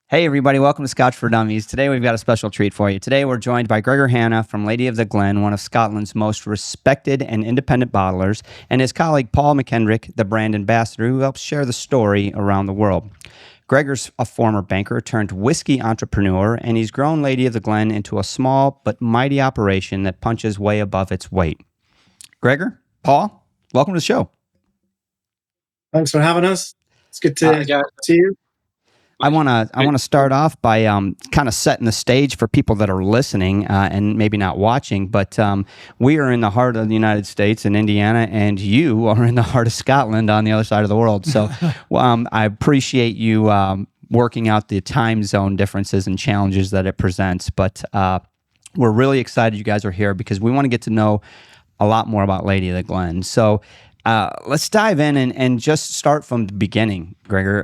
Hey everybody, welcome to Scotch for Dummies. Today we've got a special treat for you. Today we're joined by Gregor Hanna from Lady of the Glen, one of Scotland's most respected and independent bottlers, and his colleague Paul McKendrick, the brand ambassador, who helps share the story around the world. Gregor's a former banker turned whiskey entrepreneur, and he's grown Lady of the Glen into a small but mighty operation that punches way above its weight. Gregor, Paul, welcome to the show. Thanks for having us. It's good to see you. I want to start off by kind of setting the stage for people that are listening and maybe not watching. But we are in the heart of the United States in Indiana, and you are in the heart of Scotland on the other side of the world. So I appreciate you working out the time zone differences and challenges that it presents. But we're really excited you guys are here because we want to get to know a lot more about Lady of the Glen. So let's dive in and just start from the beginning, Gregor.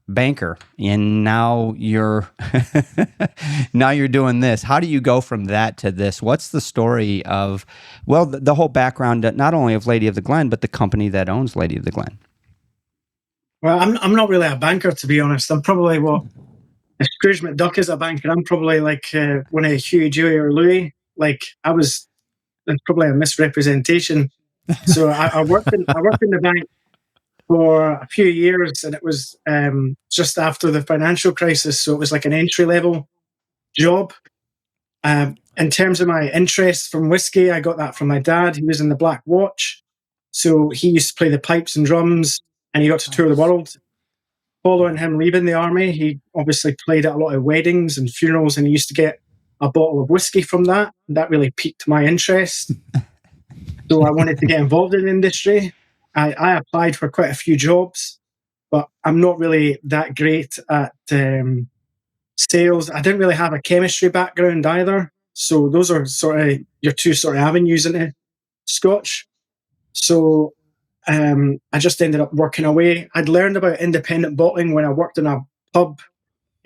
Banker, and now you're doing this. How do you go from that to this? What's the story of the whole background, not only of Lady of the Glen, but the company that owns Lady of the Glen? Well, I'm not really a banker, to be honest. I'm probably what Scrooge McDuck is a banker. I'm probably like one of Huey, Dewey, or Louie. It's probably a misrepresentation. So I worked in the bank for a few years, and it was just after the financial crisis, so it was like an entry-level job. In terms of my interest from whiskey, I got that from my dad. He was in the Black Watch, so he used to play the pipes and drums, and he got to tour the world. Following him leaving the army, he obviously played at a lot of weddings and funerals, and he used to get a bottle of whiskey from that. And that really piqued my interest. So I wanted to get involved in the industry. I applied for quite a few jobs, but I'm not really that great at sales. I didn't really have a chemistry background either. So those are sort of your two sort of avenues into Scotch. So I just ended up working away. I'd learned about independent bottling when I worked in a pub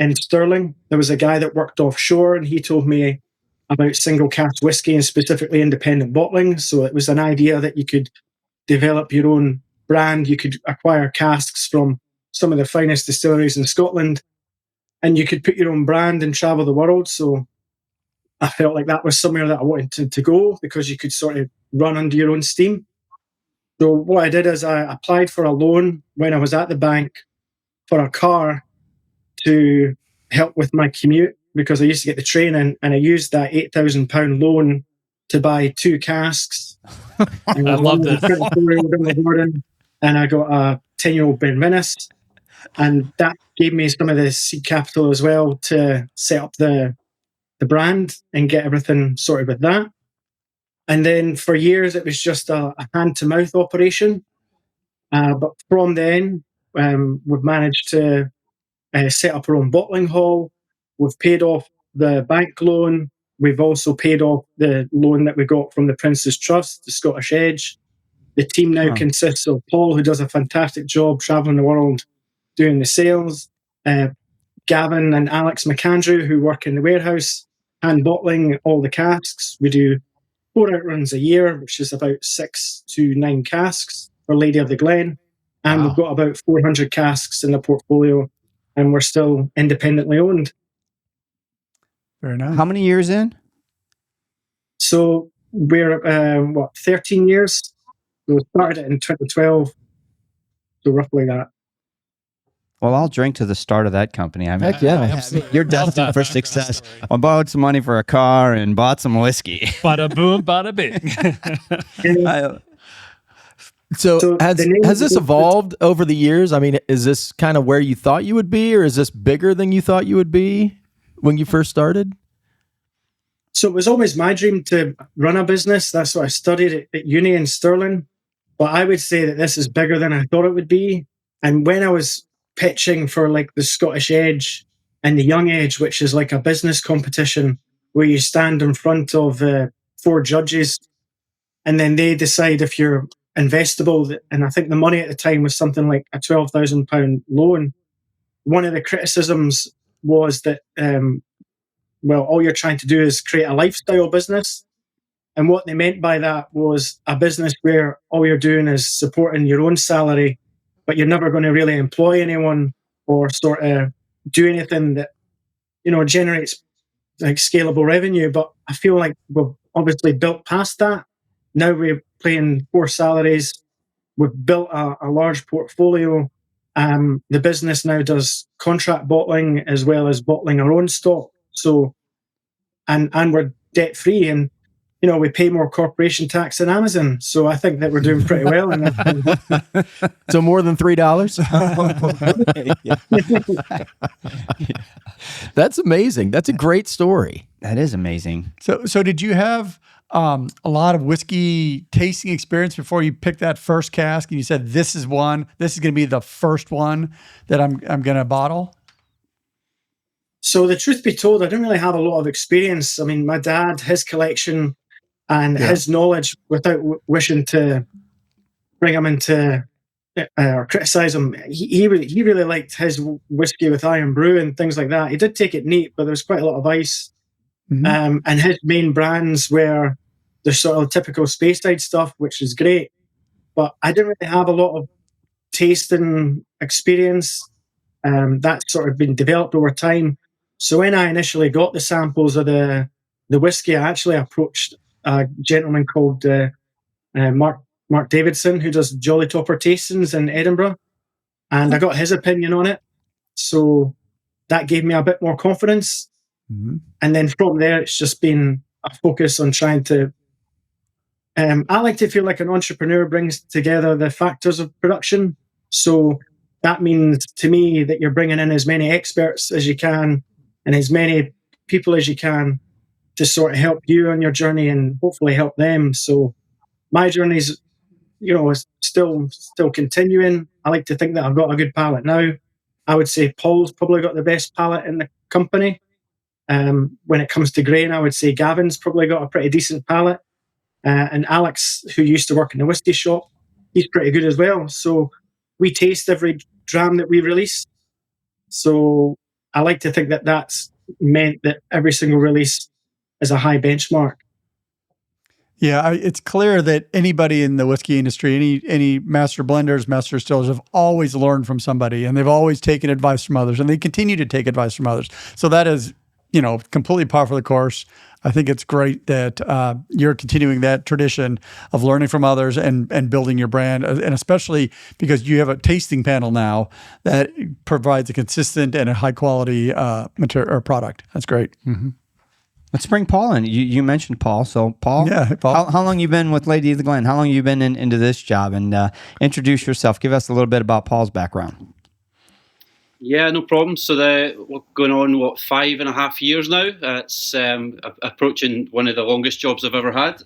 in Stirling. There was a guy that worked offshore, and he told me about single cask whiskey and specifically independent bottling. So it was an idea that you could develop your own brand. You could acquire casks from some of the finest distilleries in Scotland, and you could put your own brand and travel the world. So I felt like that was somewhere that I wanted to go, because you could sort of run under your own steam. So what I did is I applied for a loan when I was at the bank for a car to help with my commute, because I used to get the train in, and I used that £8,000 loan to buy 2 casks. I love this. And I got a 10-year-old Benvinus, and that gave me some of the seed capital as well to set up the brand and get everything sorted with that. And then for years it was just a hand-to-mouth operation. But from then, we've managed to set up our own bottling hall. We've paid off the bank loan. We've also paid off the loan that we got from the Prince's Trust, the Scottish Edge. The team now consists of Paul, who does a fantastic job traveling the world doing the sales, Gavin and Alex McAndrew, who work in the warehouse, hand bottling all the casks. We do 4 outruns a year, which is about 6 to 9 casks for Lady of the Glen. And We've got about 400 casks in the portfolio, and we're still independently owned. Very nice. How many years in? So we're 13 years. So we started it in 2012. So roughly that. Well, I'll drink to the start of that company. I mean, heck yeah, you're destined for success. I borrowed some money for a car and bought some whiskey. Bada boom, bada bing. So has this evolved over the years? I mean, is this kind of where you thought you would be, or is this bigger than you thought you would be when you first started? So it was always my dream to run a business. That's what I studied at uni in Stirling. But I would say that this is bigger than I thought it would be. And when I was pitching for like the Scottish Edge and the Young Edge, which is like a business competition where you stand in front of 4 judges, and then they decide if you're investable. And I think the money at the time was something like a £12,000 loan. One of the criticisms was that, all you're trying to do is create a lifestyle business. And what they meant by that was a business where all you're doing is supporting your own salary, but you're never going to really employ anyone or sort of do anything that, generates like scalable revenue. But I feel like we've obviously built past that. Now we're paying 4 salaries. We've built a large portfolio. The business now does contract bottling as well as bottling our own stock. So, and we're debt free, and we pay more corporation tax than Amazon. So I think that we're doing pretty well. And so more than $3. That's amazing. That's a great story. That is amazing. So did you have a lot of whiskey tasting experience before you picked that first cask and you said, this is going to be the first one that I'm going to bottle? So the truth be told, I didn't really have a lot of experience. I mean, my dad, his collection and his knowledge, without wishing to bring him into or criticize him, he really liked his whiskey with iron brew and things like that. He did take it neat, but there was quite a lot of ice. Mm-hmm. And his main brands were the sort of typical Speyside stuff, which is great. But I didn't really have a lot of tasting experience. That's sort of been developed over time. So when I initially got the samples of the whiskey, I actually approached a gentleman called Mark Davidson, who does Jolly Topper tastings in Edinburgh, and I got his opinion on it. So that gave me a bit more confidence. Mm-hmm. And then from there, it's just been a focus on trying to. I like to feel like an entrepreneur brings together the factors of production. So that means to me that you're bringing in as many experts as you can and as many people as you can to sort of help you on your journey and hopefully help them. So my journey is, is still continuing. I like to think that I've got a good palate now. I would say Paul's probably got the best palate in the company. When it comes to grain, I would say Gavin's probably got a pretty decent palate. And Alex, who used to work in the whiskey shop, he's pretty good as well. So we taste every dram that we release. So I like to think that that's meant that every single release is a high benchmark. Yeah, it's clear that anybody in the whiskey industry, any master blenders, master distillers have always learned from somebody, and they've always taken advice from others, and they continue to take advice from others. So that is, completely par for the course. I think it's great that you're continuing that tradition of learning from others and building your brand, and especially because you have a tasting panel now that provides a consistent and a high quality material or product. That's great. Mm-hmm. Let's bring Paul in. You mentioned Paul. So Paul, Paul. How long you been with Lady of the Glen? How long you been into this job? And introduce yourself. Give us a little bit about Paul's background. Yeah, no problem. So we're going on, 5.5 years now. It's approaching one of the longest jobs I've ever had.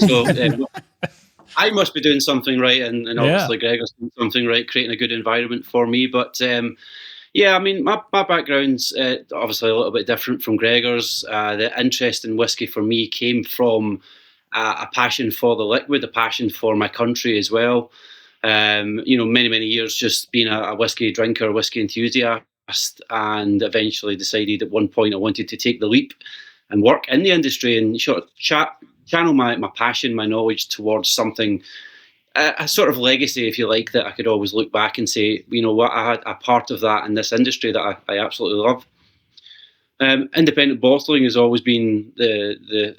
So I must be doing something right, and obviously Gregor's doing something right, creating a good environment for me. But yeah, I mean, my background's obviously a little bit different from Gregor's. The interest in whiskey for me came from a passion for the liquid, a passion for my country as well. Many years just being a whiskey drinker, whiskey enthusiast, and eventually decided at one point I wanted to take the leap and work in the industry and sort of channel my passion, my knowledge towards something, a sort of legacy, if you like, that I could always look back and say, what, I had a part of that in this industry that I absolutely love. Independent bottling has always been the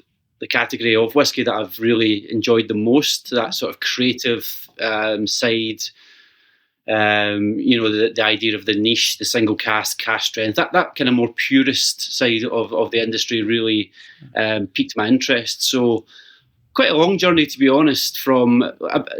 category of whiskey that I've really enjoyed the most, that sort of creative side, the idea of the niche, the single cask strength, that kind of more purist side of the industry really piqued my interest. So quite a long journey, to be honest, from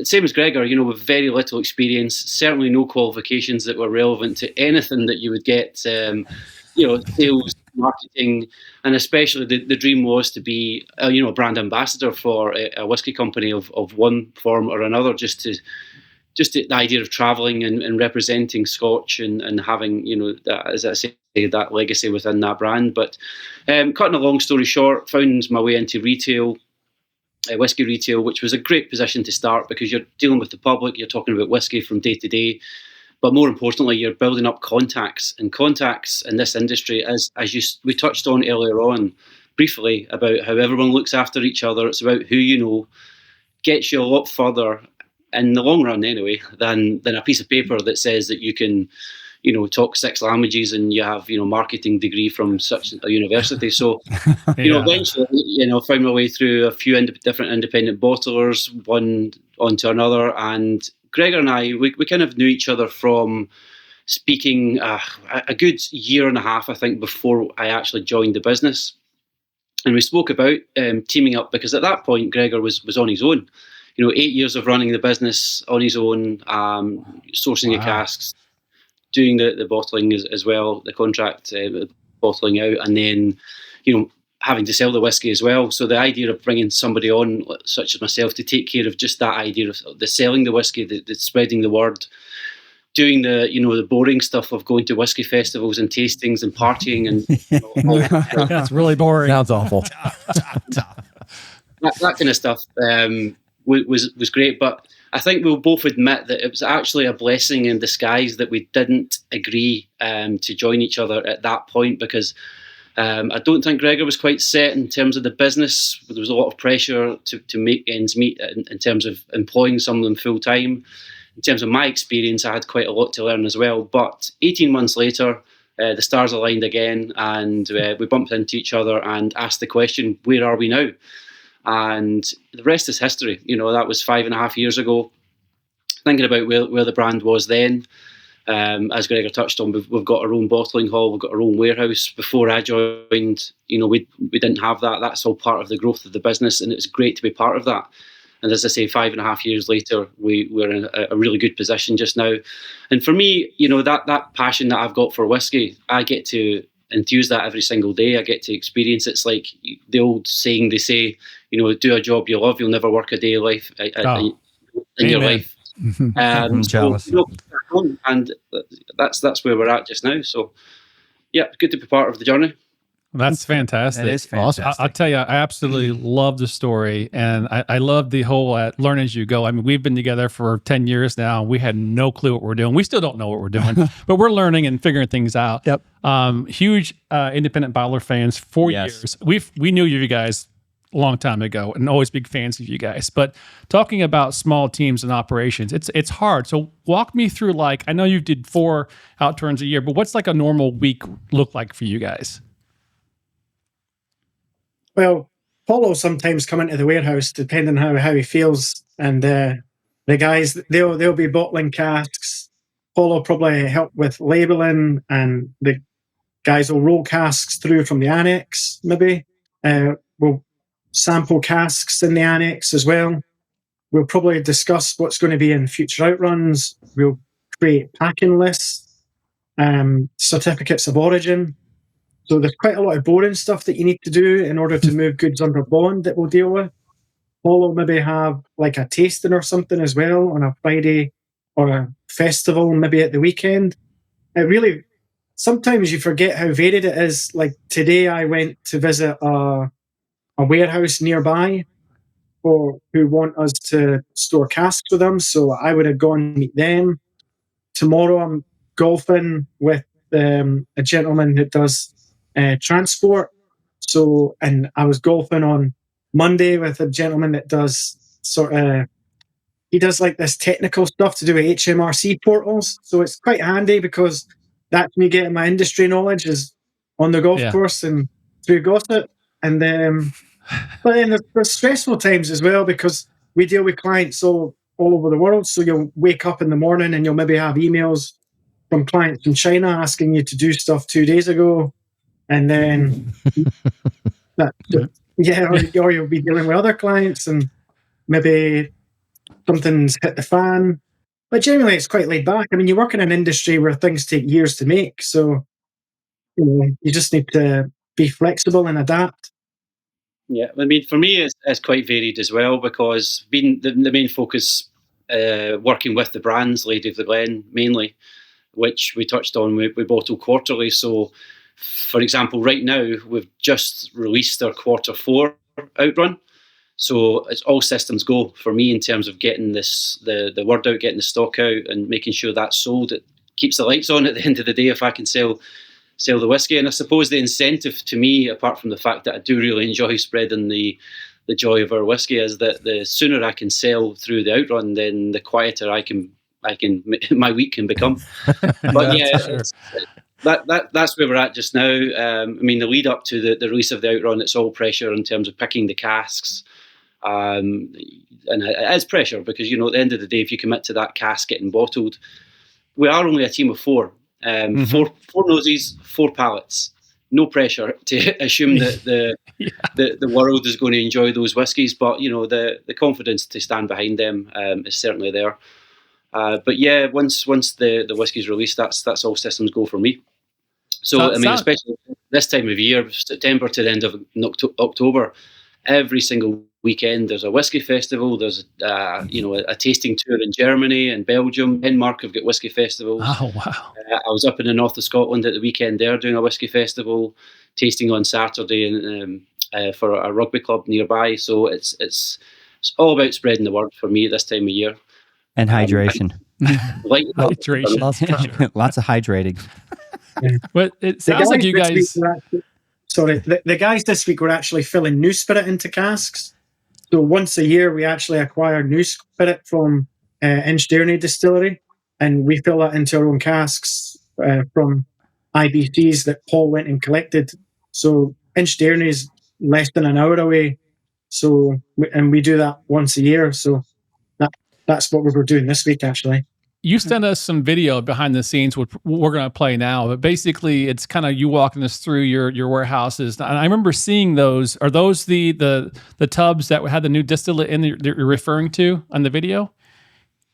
same as Gregor, with very little experience, certainly no qualifications that were relevant to anything that you would get, sales, marketing, and especially the dream was to be a brand ambassador for a whiskey company of one form or another, just the idea of traveling and representing Scotch and having that, as I say, that legacy within that brand. But cutting a long story short, found my way into retail, whiskey retail, which was a great position to start because you're dealing with the public, you're talking about whiskey from day to day. But more importantly, you're building up contacts, and contacts in this industry, as we touched on earlier on briefly about how everyone looks after each other. It's about who you know, gets you a lot further in the long run anyway than a piece of paper that says that you can talk 6 languages and you have, marketing degree from such a university. So, eventually, found my way through a few different independent bottlers, one onto another. And Gregor and I, we kind of knew each other from speaking a good year and a half, I think, before I actually joined the business. And we spoke about teaming up because at that point, Gregor was on his own. 8 years of running the business on his own, sourcing the casks, doing the bottling as well, the contract bottling out, and then, having to sell the whiskey as well. So the idea of bringing somebody on, such as myself, to take care of just that idea of the selling the whiskey, the spreading the word, doing the boring stuff of going to whiskey festivals and tastings and partying and That's really boring. Sounds awful. that kind of stuff was great. But I think we'll both admit that it was actually a blessing in disguise that we didn't agree to join each other at that point, because I don't think Gregor was quite set in terms of the business. There was a lot of pressure to make ends meet in terms of employing some of them full time. In terms of my experience, I had quite a lot to learn as well. But 18 months later, the stars aligned again, and we bumped into each other and asked the question, where are we now? And the rest is history. That was 5.5 years ago. Thinking about where the brand was then, as Gregor touched on, we've got our own bottling hall, we've got our own warehouse. Before I joined, we didn't have that. That's all part of the growth of the business, and it's great to be part of that. And as I say, 5.5 years later, we're in a really good position just now. And for me, that passion that I've got for whiskey, I get to enthuse that every single day. I get to experience it. It's like the old saying they say, do a job you love, you'll never work a day in your life. I'm jealous. And that's where we're at just now. So, yeah, good to be part of the journey. That's fantastic. That is fantastic. I'll tell you, I absolutely love the story, and I love the whole learn as you go. I mean, we've been together for 10 years now. We had no clue what we're doing. We still don't know what we're doing, but we're learning and figuring things out. Yep. Huge independent bottler fans for years. We knew you guys a long time ago, and always big fans of you guys. But talking about small teams and operations, it's hard. So walk me through, I know you did 4 outturns a year, but what's a normal week look like for you guys? Well, Paulo sometimes come into the warehouse depending on how he feels, and the guys they'll be bottling casks. Paulo probably help with labelling, and the guys will roll casks through from the annex. Maybe we'll sample casks in the annex as well. We'll probably discuss what's going to be in future outruns. We'll create packing lists, certificates of origin. So there's quite a lot of boring stuff that you need to do in order to move goods under bond that we'll deal with. We'll maybe have a tasting or something as well on a Friday, or a festival maybe at the weekend. It really, sometimes you forget how varied it is. Like today I went to visit a warehouse nearby who want us to store casks with them. So I would have gone and meet them. Tomorrow I'm golfing with a gentleman that does transport. So, and I was golfing on Monday with a gentleman that does he does this technical stuff to do with HMRC portals. So it's quite handy because that's me getting my industry knowledge is on the golf course and through gossip. And but then there's stressful times as well because we deal with clients all over the world. So you'll wake up in the morning and you'll maybe have emails from clients in China asking you to do stuff 2 days ago. And then, or you'll be dealing with other clients and maybe something's hit the fan. But generally, it's quite laid back. I mean, you work in an industry where things take years to make. So, you just need to be flexible and adapt. Yeah, I mean, for me, it's quite varied as well because being the main focus, working with the brands, Lady of the Glen mainly, which we touched on, we bottle quarterly. So, for example, right now, we've just released our Q4 outrun. So it's all systems go for me in terms of getting the word out, getting the stock out and making sure that's sold. It keeps the lights on at the end of the day if I can sell the whiskey. And I suppose the incentive to me, apart from the fact that I do really enjoy spreading the joy of our whiskey, is that the sooner I can sell through the outrun, then the quieter I can my week can become. But that's where we're at just now. I mean, the lead up to the release of the Outrun, it's all pressure in terms of picking the casks. And it is pressure because, at the end of the day, if you commit to that cask getting bottled, we are only a team of four. Four noses, 4 pallets. No pressure to assume that the world is going to enjoy those whiskies, but the confidence to stand behind them is certainly there. But yeah, once the whiskey's released, that's all systems go for me. So especially this time of year, September to the end of October, every single weekend there's a whiskey festival. There's a tasting tour in Germany and Belgium. Denmark have got whiskey festivals. Oh wow! I was up in the north of Scotland at the weekend there doing a whiskey festival, tasting on Saturday and for a rugby club nearby. So it's all about spreading the word for me at this time of year. And hydration. Hydration. Lots of hydrating. But it sounds like you guys. The guys this week were actually filling new spirit into casks. So once a year, we actually acquire new spirit from Inchdairney Distillery, and we fill that into our own casks from IBCs that Paul went and collected. So Inchdairney is less than an hour away. So we do that once a year. So that's what we were doing this week, actually. You sent us some video behind the scenes, which we're going to play now. But basically, it's kind of you walking us through your warehouses. And I remember seeing those. Are those the tubs that had the new distillate in that you're referring to on the video?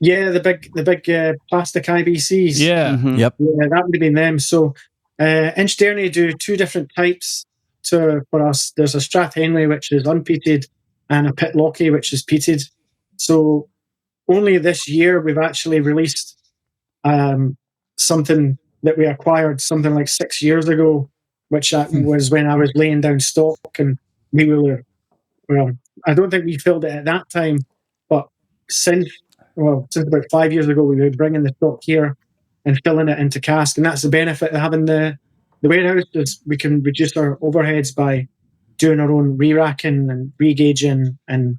Yeah, the big plastic IBCs. Yeah. Mm-hmm. Yep. Yeah, that would have been them. So Inchdairney do 2 different types for us. There's a Strathenley, which is unpeated, and a Pitlochry, which is peated. So only this year we've actually released something that we acquired something like 6 years ago, which was when I was laying down stock, and we were, I don't think we filled it at that time, but since about 5 years ago, we were bringing the stock here and filling it into cask, and that's the benefit of having the warehouse, is we can reduce our overheads by doing our own re-racking and re-gauging and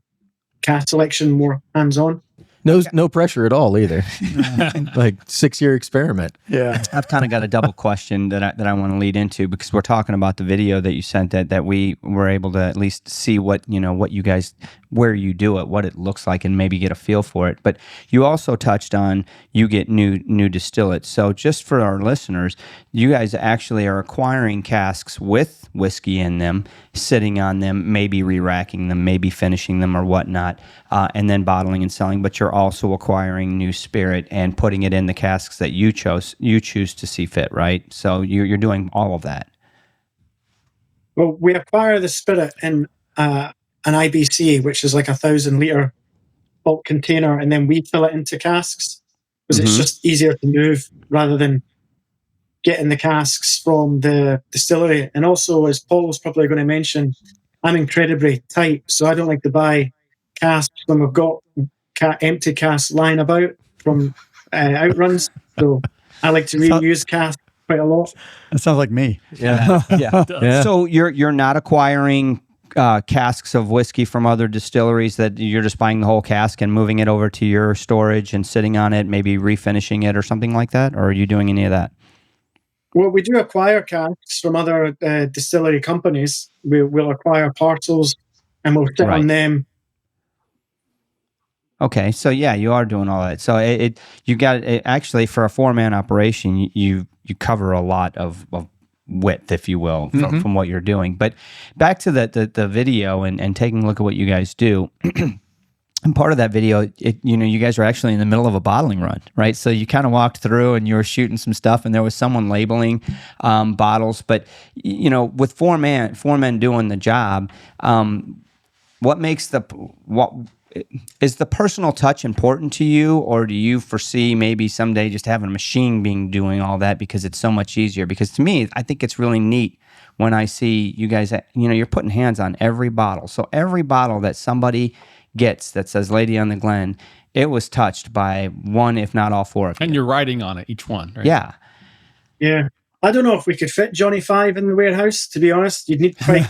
cask selection more hands-on. No pressure at all either. Like 6-year experiment. Yeah. I've kind of got a double question that I want to lead into, because we're talking about the video that you sent that we were able to at least see what you guys, where you do it, what it looks like, and maybe get a feel for it. But you also touched on you get new distillates. So just for our listeners, you guys actually are acquiring casks with whiskey in them, sitting on them, maybe re-racking them, maybe finishing them or whatnot, and then bottling and selling. But you're also acquiring new spirit and putting it in the casks that you choose to see fit, right? So you're doing all of that. Well, we acquire the spirit in an IBC, which is like 1,000-liter bulk container, and then we fill it into casks because it's just easier to move rather than getting the casks from the distillery. And also, as Paul was probably going to mention, I'm incredibly tight, so I don't like to buy casks when we've got empty casks lying about from outruns. So I like to reuse casks quite a lot. That sounds like me. Yeah. Yeah. So you're not acquiring casks of whiskey from other distilleries, that you're just buying the whole cask and moving it over to your storage and sitting on it, maybe refinishing it or something like that? Or are you doing any of that? Well, we do acquire casks from other distillery companies. We'll acquire parcels and we'll sit on them. Okay, so yeah, you are doing all that. So you got actually, for a 4-man operation, you cover a lot of width, if you will, from what you're doing. But back to the video and taking a look at what you guys do. And part of that video, you guys were actually in the middle of a bottling run, right? So you kind of walked through and you were shooting some stuff, and there was someone labeling bottles. But with four men doing the job, is the personal touch important to you, or do you foresee maybe someday just having a machine doing all that, because it's so much easier? Because to me, I think it's really neat when I see you guys, you're putting hands on every bottle. So every bottle that somebody gets that says Lady on the Glen, it was touched by one, if not all 4 of you. And you're writing on it, each one, right? Yeah. Yeah. I don't know if we could fit Johnny 5 in the warehouse, to be honest. You'd need quite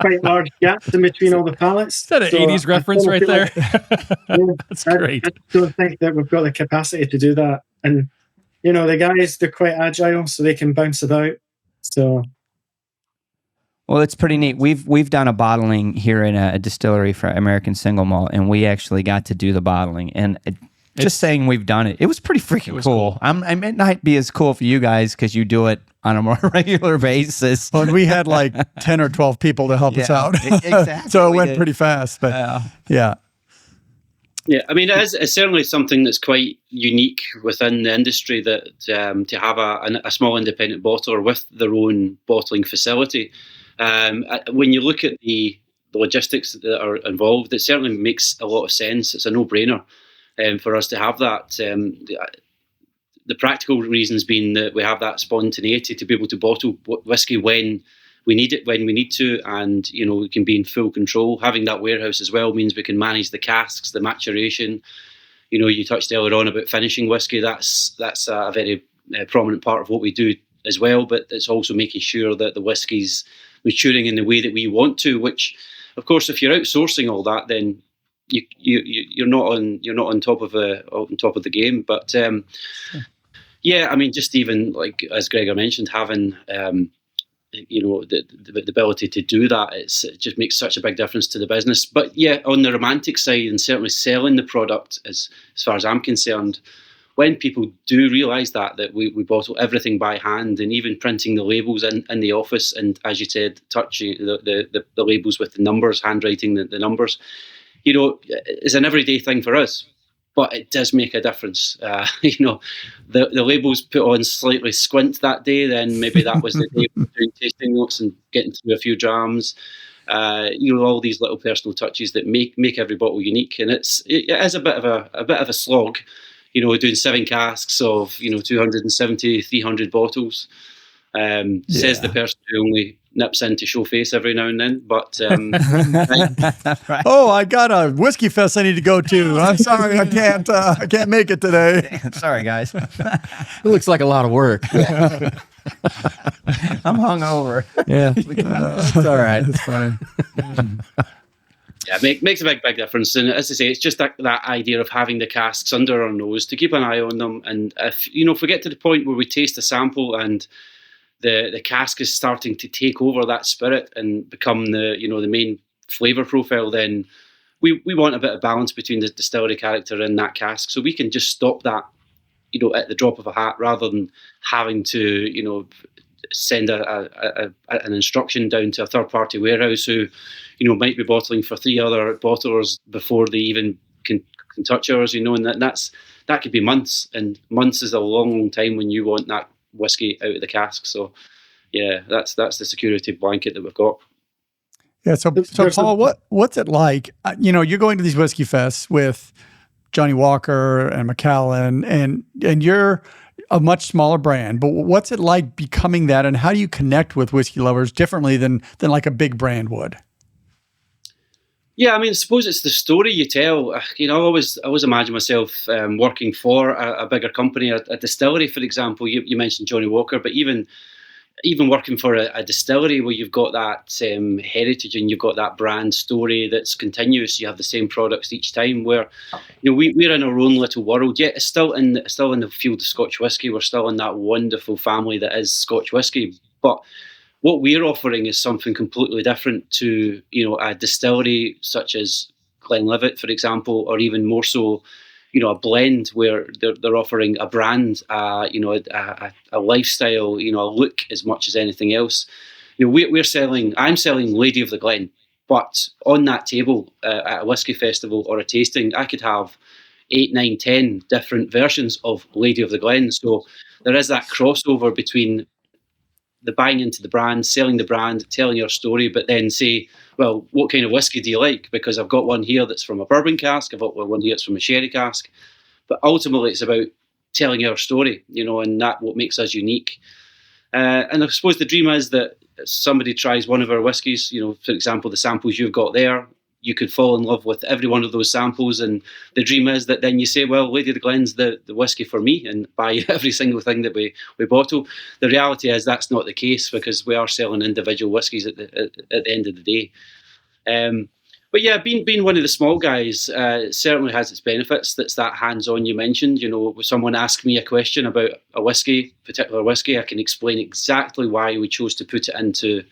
quite large gaps in between all the pallets. Is that an 80s reference right there? That's great. I don't think that we've got the capacity to do that. And, the guys, they're quite agile, so they can bounce about. So... Well, it's pretty neat. We've done a bottling here in a distillery for American Single Malt, and we actually got to do the bottling. And just saying we've done it, it was pretty freaking cool. It might not be as cool for you guys because you do it on a more regular basis. Well, we had like 10 or 12 people to help us out. Exactly. So it went pretty fast. But yeah. Yeah, I mean, it's certainly something that's quite unique within the industry that to have a small independent bottler with their own bottling facility. When you look at the logistics that are involved, it certainly makes a lot of sense. It's a no-brainer for us to have that. The practical reasons being that we have that spontaneity to be able to bottle whiskey when we need it, when we need to, and we can be in full control. Having that warehouse as well means we can manage the casks, the maturation. You touched earlier on about finishing whiskey. That's a very prominent part of what we do as well. But it's also making sure that the whiskey's maturing in the way that we want to. Which, of course, if you're outsourcing all that, then you're not on top of the game. But yeah, I mean, just even like as Gregor mentioned, having the ability to do that, it just makes such a big difference to the business. But yeah, on the romantic side, and certainly selling the product, as far as I'm concerned, when people do realise that we bottle everything by hand, and even printing the labels in the office, and as you said, touching the labels with the numbers, handwriting the numbers, it's an everyday thing for us. But it does make a difference. The labels put on slightly squint that day, then maybe that was the day of doing tasting notes and getting through a few drams. All these little personal touches that make every bottle unique, and it is a bit of a slog. Doing 7 casks of 270, 300 bottles. Says the person who only nips in to show face every now and then. But Right. Oh, I got a whiskey fest I need to go to. I'm sorry, I can't make it today. Sorry, guys. It looks like a lot of work. I'm hungover. Yeah, it's all right. It's fine. Yeah, makes a big difference. And as I say, it's just that idea of having the casks under our nose to keep an eye on them. And if we get to the point where we taste a sample and the cask is starting to take over that spirit and become the main flavour profile, then we want a bit of balance between the distillery character and that cask. So we can just stop that, at the drop of a hat, rather than having to, send an instruction down to a third-party warehouse who, might be bottling for 3 other bottlers before they even can touch ours, and that could be months, and months is a long time when you want that whiskey out of the cask. So yeah, that's the security blanket that we've got. Yeah. So Paul, what's it like? You're going to these whiskey fests with Johnny Walker and Macallan, and you're a much smaller brand, but what's it like becoming that, and how do you connect with whiskey lovers differently than like a big brand would? Yeah, I mean, I suppose it's the story you tell. I always imagine myself working for a bigger company, a distillery, for example. You mentioned Johnny Walker, but even working for a distillery where you've got that heritage and you've got that brand story that's continuous. You have the same products each time. Where we're in our own little world. Yet it's still in the field of Scotch whisky. We're still in that wonderful family that is Scotch whisky, but what we're offering is something completely different to a distillery such as Glenlivet, for example, or even more so, a blend where they're offering a brand, a lifestyle, a look as much as anything else. I'm selling Lady of the Glen, but on that table at a whiskey festival or a tasting, I could have 8, 9, 10 different versions of Lady of the Glen. So there is that crossover between the buying into the brand, selling the brand, telling your story, but then say, well, what kind of whiskey do you like? Because I've got one here that's from a bourbon cask, I've got one here that's from a sherry cask. But ultimately, it's about telling our story, and that what makes us unique. And I suppose the dream is that somebody tries one of our whiskies, for example, the samples you've got there, you could fall in love with every one of those samples, and the dream is that then you say, well, Lady of the Glen's the whiskey for me, and buy every single thing that we bottle. The reality is that's not the case, because we are selling individual whiskies at the end of the day. But yeah, being one of the small guys certainly has its benefits. That's that hands-on you mentioned. You know, when someone asks me a question about a particular whiskey, I can explain exactly why we chose to put it into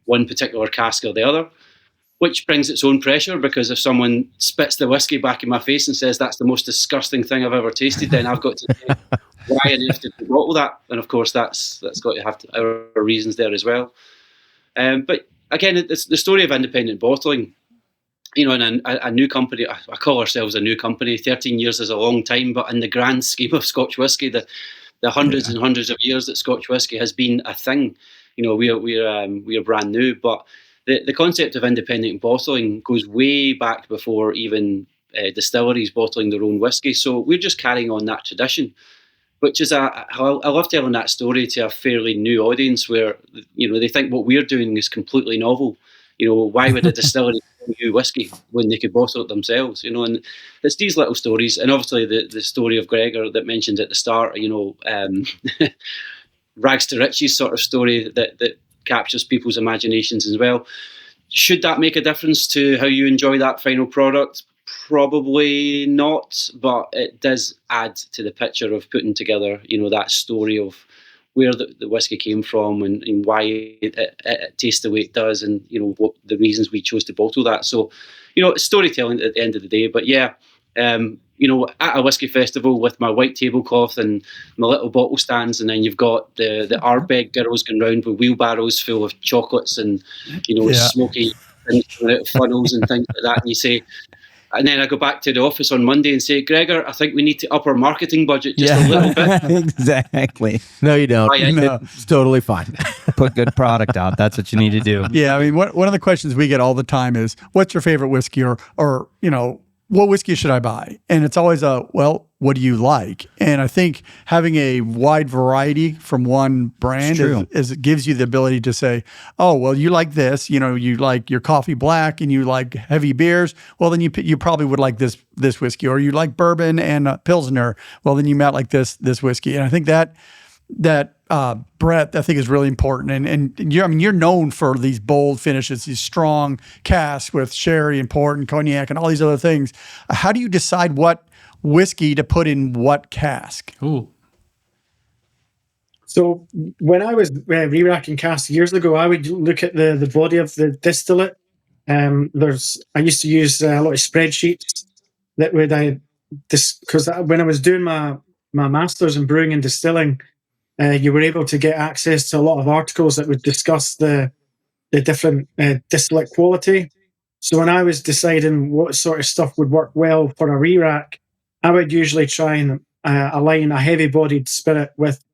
one particular cask or the other, which brings its own pressure, because if someone spits the whiskey back in my face and says that's the most disgusting thing I've ever tasted, then I've got to say why on earth did we bottle that? And of course, that's got to have our reasons there as well. But again, it's the story of independent bottling. You know, in a new company, I call ourselves a new company. 13 years is a long time, but in the grand scheme of Scotch whisky, the hundreds and hundreds of years that Scotch whisky has been a thing, you know, we are brand new. But the concept of independent bottling goes way back before even distilleries bottling their own whisky. So we're just carrying on that tradition, which is I love telling that story to a fairly new audience, where, you know, they think what we're doing is completely novel. You know, why would a distillery new whiskey when they could bottle it themselves? You know, and it's these little stories, and obviously the story of Gregor that mentioned at the start. You know, rags to riches sort of story that captures people's imaginations as well. Should that make a difference to how you enjoy that final product? Probably not, but it does add to the picture of putting together, you know, that story of where the whiskey came from and why it tastes the way it does, and, you know, what the reasons we chose to bottle that. So, you know, it's storytelling at the end of the day. But yeah, you know, at a whiskey festival with my white tablecloth and my little bottle stands, and then you've got the Ardbeg girls going round with wheelbarrows full of chocolates and, you know, smoky things coming out of funnels and things like that, and you say, and then I go back to the office on Monday and say, Gregor, I think we need to up our marketing budget just a little bit. Exactly. No, you don't. No. It's totally fine. Put good product out. That's what you need to do. Yeah, I mean, one of the questions we get all the time is, what's your favorite whiskey, or you know, what whiskey should I buy? And it's always well, what do you like? And I think having a wide variety from one brand is it gives you the ability to say, oh, well, you like this, you know, you like your coffee black and you like heavy beers. Well, then you probably would like this whiskey, or you like bourbon and Pilsner. Well, then you might like this whiskey. And I think that breadth, I think, is really important. And you're known for these bold finishes, these strong casks with sherry and port and cognac and all these other things. How do you decide what whiskey to put in what cask? Ooh. So when I was re-racking casks years ago, I would look at the body of the distillate. I used to use a lot of spreadsheets that because when I was doing my master's in brewing and distilling, you were able to get access to a lot of articles that would discuss the different distillate quality. So when I was deciding what sort of stuff would work well for a re-rack, I would usually try and align a heavy-bodied spirit with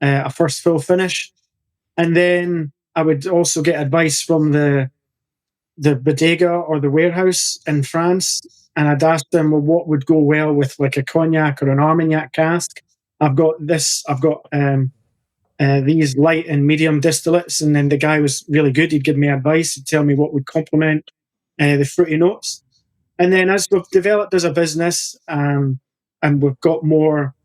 a first full finish. And then I would also get advice from the bodega or the warehouse in France, and I'd ask them, well, what would go well with like a cognac or an Armagnac cask? I've got these light and medium distillates. And then the guy was really good. He'd give me advice. He'd tell me what would complement the fruity notes. And then as we've developed as a business, and we've got more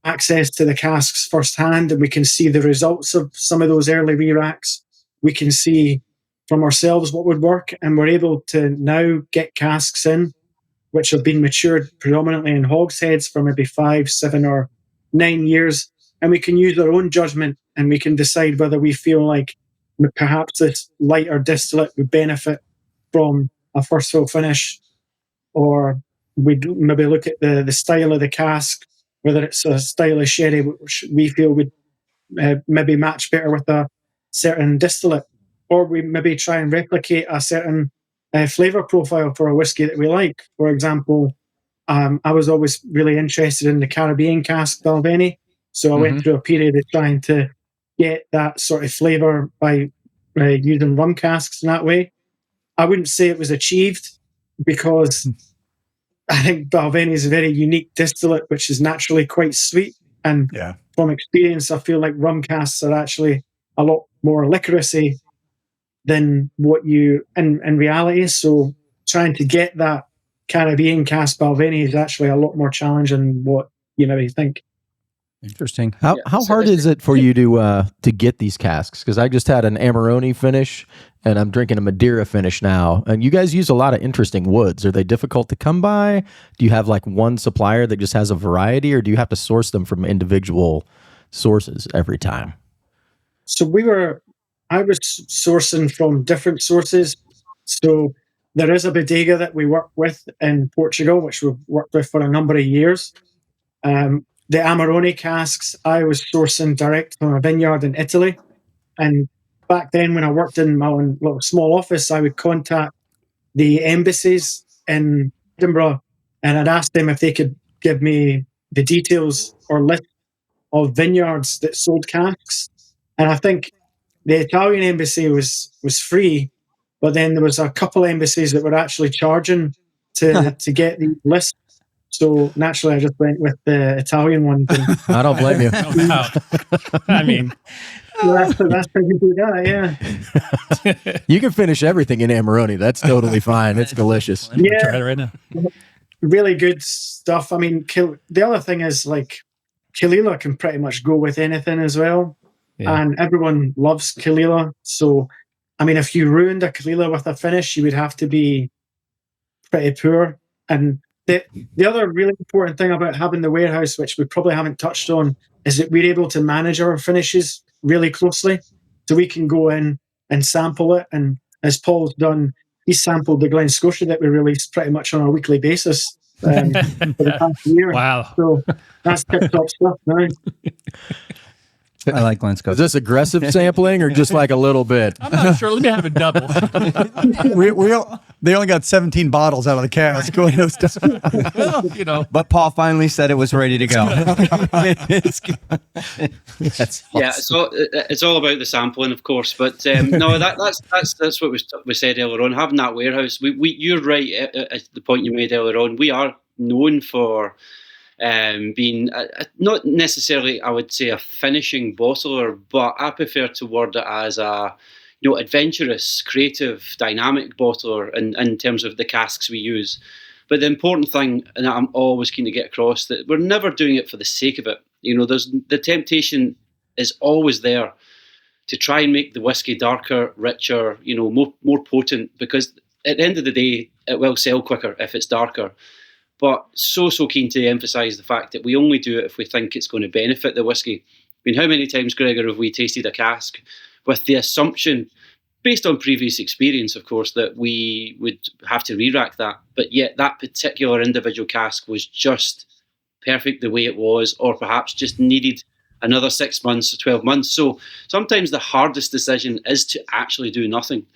access to the casks firsthand, and we can see the results of some of those early re-racks, we can see from ourselves what would work. And we're able to now get casks in, which have been matured predominantly in hogsheads for maybe 5, 7 or 9 years. And we can use our own judgment, and we can decide whether we feel like perhaps this lighter distillate would benefit from a first full finish, or we'd maybe look at the style of the cask, whether it's a style of sherry which we feel would maybe match better with a certain distillate, or we maybe try and replicate a certain flavour profile for a whiskey that we like. For example, I was always really interested in the Caribbean cask Balvenie, so I went through a period of trying to get that sort of flavour by using rum casks in that way. I wouldn't say it was achieved, because I think Balvenie is a very unique distillate, which is naturally quite sweet. And from experience, I feel like rum casks are actually a lot more licoricey than what you in reality. So trying to get that Caribbean cask Balvenie is actually a lot more challenging than what you maybe think. Interesting. How hard is it for you to get these casks? Because I just had an Amarone finish, and I'm drinking a Madeira finish now. And you guys use a lot of interesting woods. Are they difficult to come by? Do you have like one supplier that just has a variety, or do you have to source them from individual sources every time? So I was sourcing from different sources. So there is a bodega that we work with in Portugal, which we've worked with for a number of years. The Amarone casks, I was sourcing direct from a vineyard in Italy. And back then, when I worked in my own little small office, I would contact the embassies in Edinburgh, and I'd ask them if they could give me the details or list of vineyards that sold casks. And I think the Italian embassy was free, but then there was a couple embassies that were actually charging to get the list. So naturally, I just went with the Italian one. I don't blame you. Wow. I mean, that's how you do that, yeah. You can finish everything in Amarone. That's totally fine. It's delicious. Yeah, try it right now. really good stuff. I mean, the other thing is like Kalila can pretty much go with anything as well, and everyone loves Kalila. So, I mean, if you ruined a Kalila with a finish, you would have to be pretty poor. And the other really important thing about having the warehouse, which we probably haven't touched on, is that we're able to manage our finishes really closely. So we can go in and sample it. And as Paul's done, he sampled the Glen Scotia that we released pretty much on a weekly basis for the past year. Wow. So that's tip-top stuff now. I like Glen Scotia. Is this aggressive sampling or just like a little bit? I'm not sure. Let me have a double. They only got 17 bottles out of the cask. You know, But Paul finally said it was ready to go. That's awesome. Yeah, so it's all about the sampling, of course. But no, that's what we said earlier on. Having that warehouse, you're right at the point you made earlier on. We are known for being not necessarily, I would say, a finishing bottler, but I prefer to word it as a adventurous, creative, dynamic bottler in terms of the casks we use. But the important thing, and I'm always keen to get across, that we're never doing it for the sake of it. There's the temptation is always there to try and make the whiskey darker, richer, more potent, because at the end of the day, it will sell quicker if it's darker. But so keen to emphasise the fact that we only do it if we think it's going to benefit the whiskey. I mean, how many times, Gregor, have we tasted a cask with the assumption, based on previous experience, of course, that we would have to re-rack that, but yet that particular individual cask was just perfect the way it was, or perhaps just needed another 6 months or 12 months. So sometimes the hardest decision is to actually do nothing.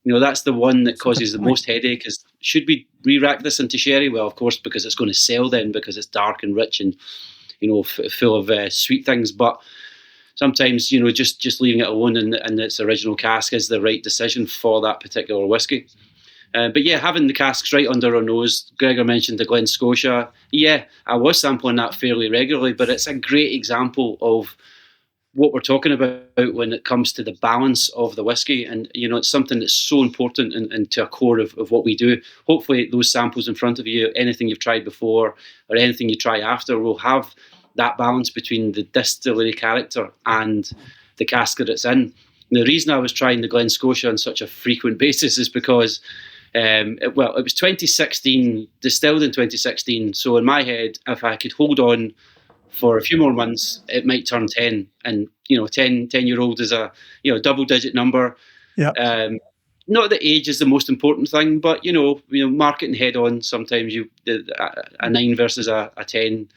That's the one that causes the most headache, is should we re-rack this into sherry? Well, of course, because it's going to sell then, because it's dark and rich and, full of sweet things. But sometimes, just leaving it alone in its original cask is the right decision for that particular whiskey. But yeah, having the casks right under our nose. Gregor mentioned the Glen Scotia. Yeah, I was sampling that fairly regularly, but it's a great example of what we're talking about when it comes to the balance of the whiskey. And, it's something that's so important and to a core of what we do. Hopefully those samples in front of you, anything you've tried before or anything you try after, will have that balance between the distillery character and the cask that it's in. And the reason I was trying the Glen Scotia on such a frequent basis is because, it was 2016, distilled in 2016. So in my head, if I could hold on for a few more months, it might turn 10. And, 10-year-old is a, double-digit number. Yeah. Not that age is the most important thing, but, marketing head-on, sometimes a 9 versus a 10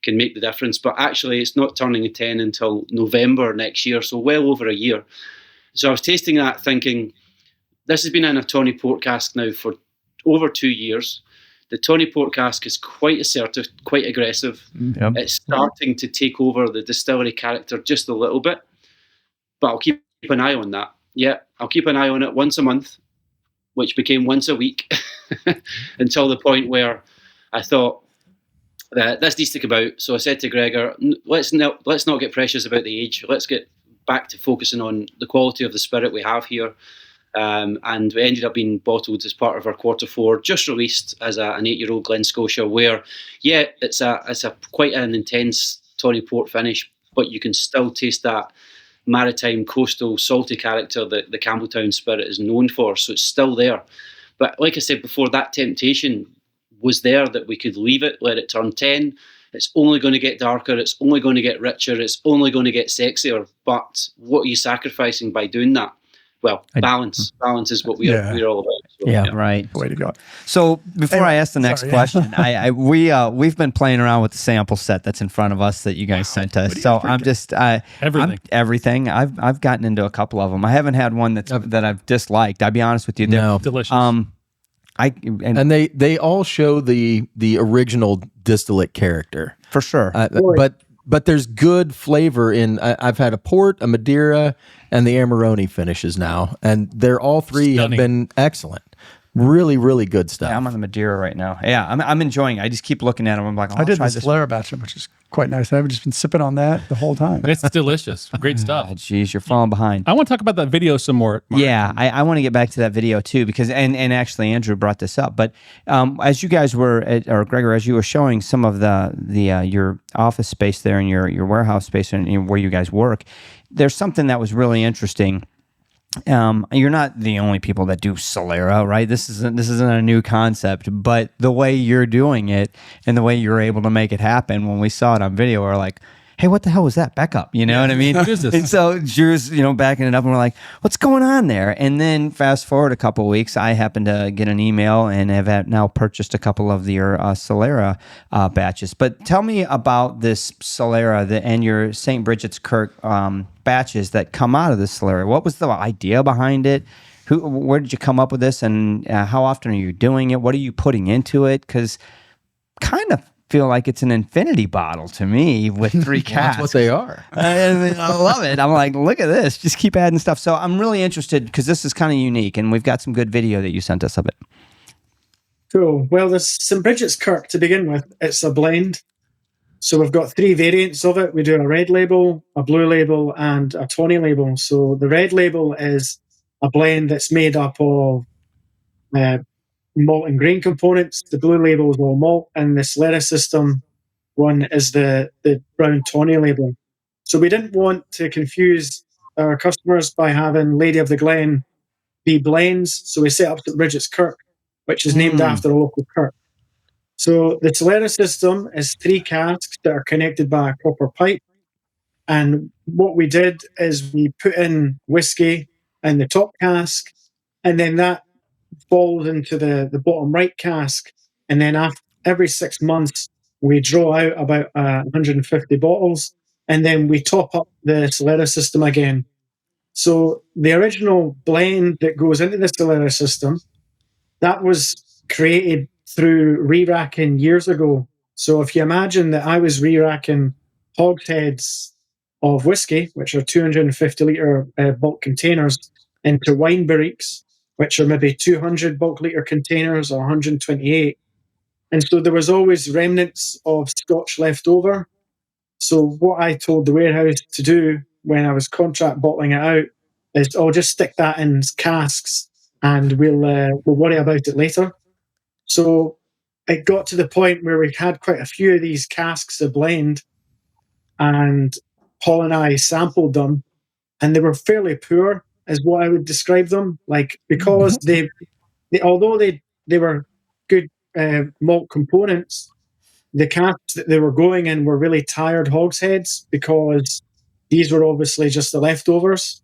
can make the difference. But actually, it's not turning a 10 until November next year, so well over a year. So I was tasting that thinking, this has been in a Tawny Port cask now for over 2 years. The Tawny Port cask is quite assertive, quite aggressive. Yep. It's starting to take over the distillery character just a little bit, but I'll keep an eye on that. Yeah, I'll keep an eye on it once a month, which became once a week, until the point where I thought that this needs to come out. So I said to Gregor, let's not get precious about the age. Let's get back to focusing on the quality of the spirit we have here. and we ended up being bottled as part of our Q4, just released as an 8-year-old Glen Scotia. Where, it's a quite an intense tawny port finish, but you can still taste that maritime, coastal, salty character that the Campbelltown spirit is known for. So it's still there. But like I said before, that temptation was there that we could leave it, let it turn 10. It's only going to get darker. It's only going to get richer. It's only going to get sexier. But what are you sacrificing by doing that? Well, balance. Balance is what we're all about. So, right. Way to go. So before I ask the next question, we've been playing around with the sample set that's in front of us that you guys sent us. So I'm just everything. I've gotten into a couple of them. I haven't had one that I've disliked. I'll be honest with you. No. Delicious. And they all show the original distillate character for sure. But there's good flavor in. I've had a port, a Madeira, and the Amarone finishes now, and they're all three have been excellent. Really, really good stuff. Yeah, I'm on the Madeira right now. Yeah, I'm enjoying it. I just keep looking at them. I'm like, I did the Solera batch, which is quite nice. I've just been sipping on that the whole time. It's delicious. Great stuff. Geez, you're falling behind. I want to talk about that video some more, Mark. Yeah, I want to get back to that video too, because and actually Andrew brought this up, but as you guys were, or Gregor, as you were showing some of the your office space there and your warehouse space and where you guys work, there's something that was really interesting. You're not the only people that do Solera, right? This isn't a new concept, but the way you're doing it and the way you're able to make it happen, when we saw it on video, we're like, hey, what the hell was that? Back up, you know what I mean? What is this? And so Drew's, backing it up, and we're like, what's going on there? And then fast forward a couple of weeks, I happened to get an email and have now purchased a couple of your Solera batches. But tell me about this Solera and your St. Bridget's Kirk batches that come out of this Solera. What was the idea behind it? Where did you come up with this, and how often are you doing it? What are you putting into it? Because kind of feel like it's an infinity bottle to me with 3 casks. That's what they are. I love it. I'm like, look at this. Just keep adding stuff. So I'm really interested because this is kind of unique, and we've got some good video that you sent us of it. Cool. Well, this St. Bridget's Kirk, to begin with, it's a blend. So we've got 3 variants of it. We do a red label, a blue label, and a tawny label. So the red label is a blend that's made up of malt and grain components. The blue label is all malt, and the Solera system one is the brown tawny label. So we didn't want to confuse our customers by having Lady of the Glen be blends. So we set up St. Bridget's Kirk, which is named after a local kirk. So the Solera system is 3 casks that are connected by a copper pipe. And what we did is we put in whiskey in the top cask, and then that falls into the bottom right cask. And then every 6 months, we draw out about 150 bottles, and then we top up the Solera system again. So the original blend that goes into the Solera system, that was created through re-racking years ago. So if you imagine that I was re-racking hogsheads of whiskey, which are 250-litre bulk containers, into wine barriques, which are maybe 200 bulk litre containers or 128. And so there was always remnants of Scotch left over. So what I told the warehouse to do when I was contract bottling it out is, just stick that in casks and we'll worry about it later. So it got to the point where we had quite a few of these casks to blend, and Paul and I sampled them, and they were fairly poor, is what I would describe them. Like, because they although they were good malt components, the casks that they were going in were really tired hogsheads, because these were obviously just the leftovers.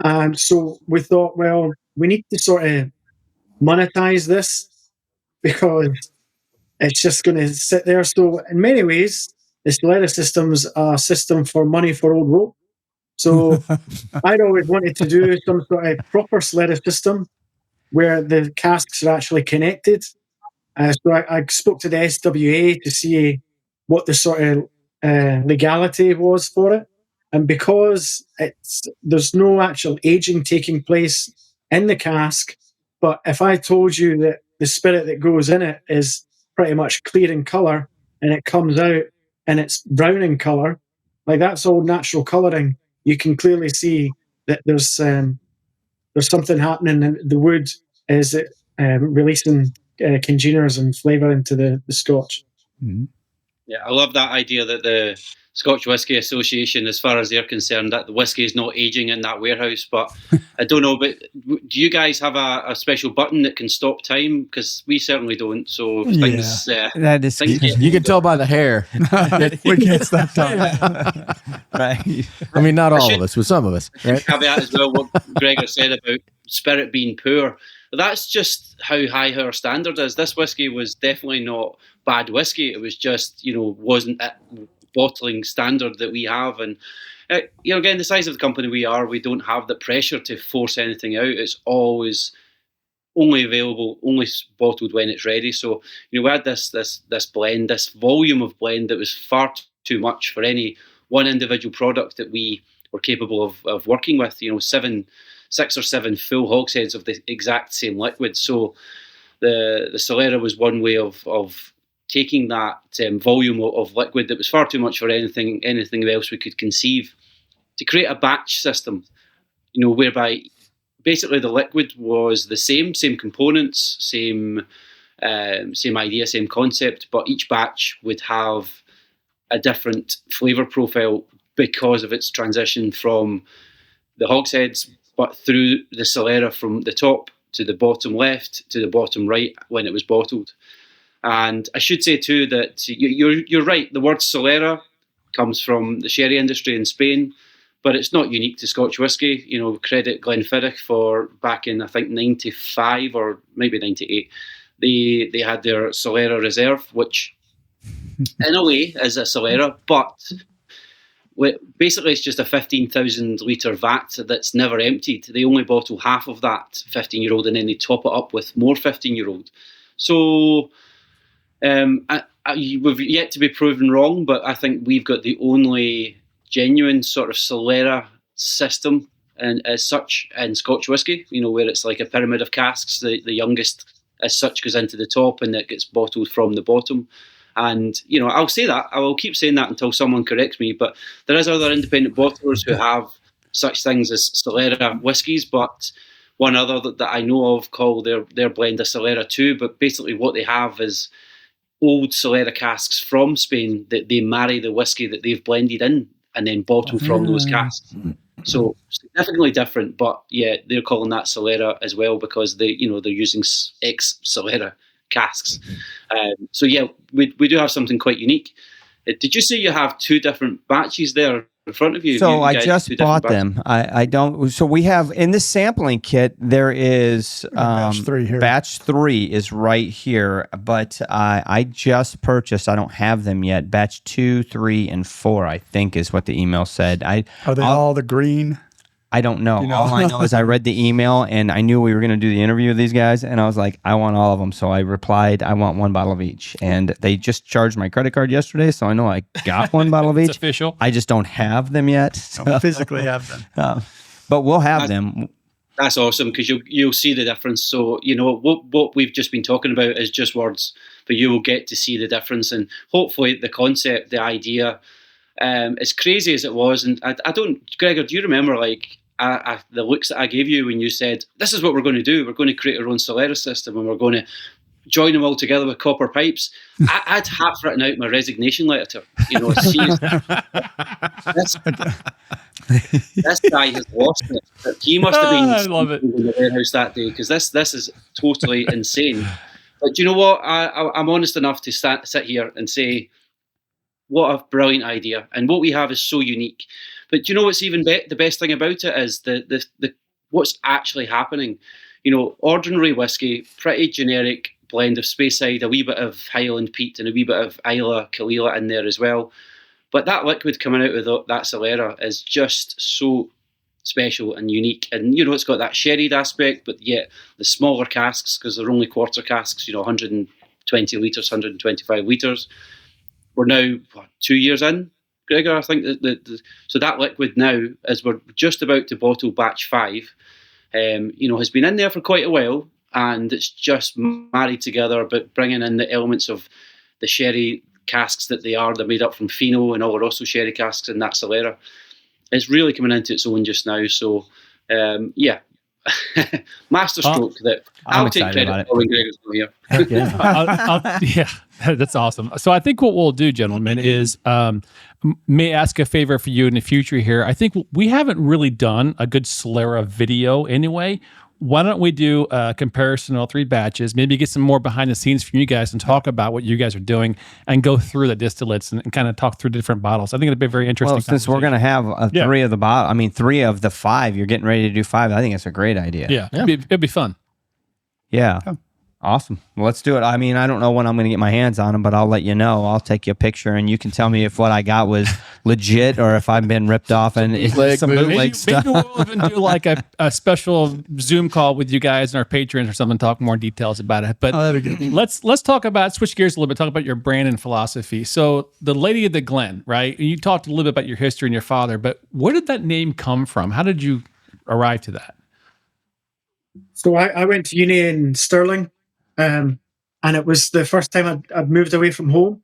And so we thought, well, we need to sort of monetize this, because it's just going to sit there. So in many ways, the Solera system's a system for money for old rope. So I'd always wanted to do some sort of proper Solera system where the casks are actually connected. So I spoke to the SWA to see what the sort of legality was for it. And because there's no actual aging taking place in the cask, but if I told you that the spirit that goes in it is pretty much clear in colour, and it comes out and it's brown in colour, like, that's all natural colouring. You can clearly see that there's there's something happening, and the wood is releasing congeners and flavour into the Scotch. Mhm. Yeah, I love that idea that the Scotch Whisky Association, as far as they're concerned, that the whiskey is not aging in that warehouse. But I don't know, but do you guys have a special button that can stop time? Because we certainly don't. So if things, That is things get- You can tell by the hair. We can't stop time. right. I mean, not all of us, but some of us. Right? caveat as well what Gregor said about spirit being poor. That's just how high our standard is. This whiskey was definitely not bad whiskey. It was just, wasn't at bottling standard that we have. And, again, the size of the company we are, we don't have the pressure to force anything out. It's always only available, only bottled when it's ready. So, we had this blend, this volume of blend that was far too much for any one individual product that we were capable of working with. 6 or 7 full hogsheads of the exact same liquid. So the Solera was one way of taking that volume of liquid that was far too much for anything else we could conceive, to create a batch system, whereby basically the liquid was the same components, same idea, same concept, but each batch would have a different flavour profile because of its transition from the hogsheads, but through the Solera from the top to the bottom left to the bottom right when it was bottled. And I should say too that you're right. The word Solera comes from the sherry industry in Spain, but it's not unique to Scotch whisky. Credit Glen for back in I think 95 or maybe 98. They had their Solera Reserve, which in a way is a Solera, but basically it's just a 15,000 litre vat that's never emptied. They only bottle half of that 15-year-old and then they top it up with more 15-year-old. So we've yet to be proven wrong, but I think we've got the only genuine sort of Solera system and as such in Scotch whisky, where it's like a pyramid of casks. The youngest as such goes into the top and it gets bottled from the bottom. And, I'll say that. I will keep saying that until someone corrects me. But there is other independent bottlers who have such things as Solera whiskies, but one other that I know of call their blend a Solera too. But basically what they have is old Solera casks from Spain that they marry the whiskey that they've blended in and then bottle from those casks. So significantly different, but yeah, they're calling that Solera as well because they're using ex-Solera casks. So yeah, we do have something quite unique. Did you say you have 2 different batches there in front of you? So you I guys, just bought them. I don't. So we have in this sampling kit. There is batch 3 here. Batch 3 is right here, but I just purchased. I don't have them yet. Batch 2, 3, and 4. I think is what the email said. Are they all the green? I don't know. You know? All I know is I read the email and I knew we were going to do the interview with these guys, and I was like, I want all of them. So I replied, I want 1 bottle of each. And they just charged my credit card yesterday, so I know I got 1 bottle of each. It's official. I just don't have them yet. Don't physically have them. But we'll have them. That's awesome because you'll see the difference. So what we've just been talking about is just words, but you will get to see the difference, and hopefully the concept, the idea, as crazy as it was. And I don't, Gregor, do you remember the looks that I gave you when you said, this is what we're going to do. We're going to create our own Solera system and we're going to join them all together with copper pipes. I'd half written out my resignation letter. This guy has lost it. But he must have been I love it. in the warehouse that day because this is totally insane. But you know what? I'm honest enough to sit here and say, what a brilliant idea. And what we have is so unique. But you know what's even the best thing about it is the what's actually happening. Ordinary whiskey, pretty generic blend of Speyside, a wee bit of Highland peat and a wee bit of Islay Kalila in there as well. But that liquid coming out of that Solera is just so special and unique. And it's got that sherried aspect, but yet the smaller casks, because they're only quarter casks, 120 litres, 125 litres. We're now 2 years in, Gregor, I think. So that liquid now, as we're just about to bottle batch 5, has been in there for quite a while, and it's just married together, but bringing in the elements of the sherry casks that they are. They're made up from Fino and Oloroso sherry casks in that Solera. It's really coming into its own just now. So, masterstroke that I'm I'll take excited about credit it. for when Gregor's not here. Heck yeah. Yeah, that's awesome. So I think what we'll do, gentlemen, is may ask a favor for you in the future here. I think we haven't really done a good Solera video anyway. Why don't we do a comparison of all 3 batches, maybe get some more behind the scenes from you guys and talk about what you guys are doing and go through the distillates and kind of talk through the different bottles. I think it'd be a very interesting. Well, since we're going to have 3 of the bottle, I mean, 3 of the 5, you're getting ready to do 5. I think it's a great idea. Yeah. It'd be fun. Yeah. Awesome. Well, let's do it. I mean, I don't know when I'm going to get my hands on them, but I'll let you know. I'll take you a picture, and you can tell me if what I got was legit or if I've been ripped off and it's some bootleg stuff. Maybe we'll even do like a special Zoom call with you guys and our patrons or something, talk more details about it. But that'd be good. let's talk about, switch gears a little bit, talk about your brand and philosophy. So the Lady of the Glen, right? You talked a little bit about your history and your father, but where did that name come from? How did you arrive to that? So I went to uni in Stirling, and it was the first time I'd moved away from home.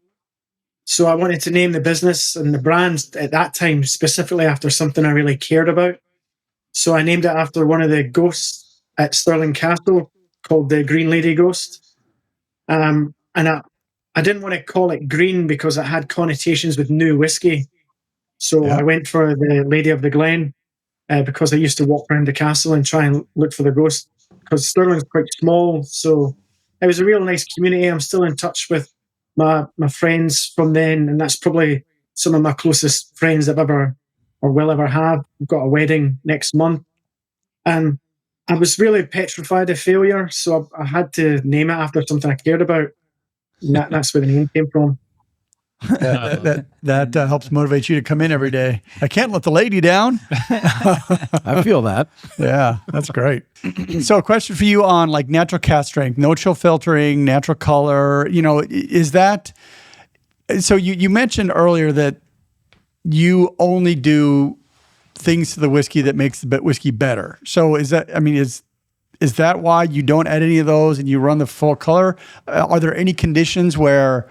So I wanted to name the business and the brand at that time specifically after something I really cared about. So I named it after one of the ghosts at Stirling Castle called the Green Lady Ghost. And I didn't want to call it green because it had connotations with new whiskey. So I went for the Lady of the Glen because I used to walk around the castle and try and look for the ghost, because Stirling's quite small. So it was a real nice community. I'm still in touch with my friends from then, and that's probably some of my closest friends I've ever or will ever have. We've got a wedding next month. And I was really petrified of failure, so I had to name it after something I cared about. And that's where the name came from. That helps motivate you to come in every day. I can't let the lady down. I feel that. Yeah, that's great. So a question for you on like natural cask strength, no chill filtering, natural color, is that, so you mentioned earlier that you only do things to the whiskey that makes the whiskey better. So is that why you don't add any of those and you run the full color? Are there any conditions where,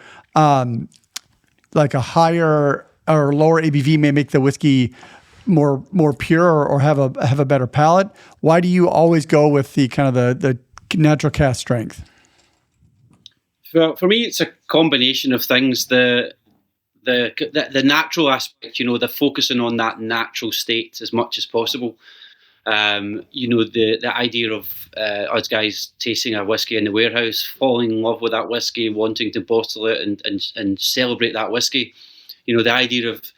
like a higher or lower ABV may make the whiskey more pure or have a better palate? Why do you always go with the kind of the natural cask strength? Well, for me, it's a combination of things. The natural aspect, the focusing on that natural state as much as possible. The idea of us guys tasting a whiskey in the warehouse, falling in love with that whiskey, wanting to bottle it and celebrate that whiskey. The idea of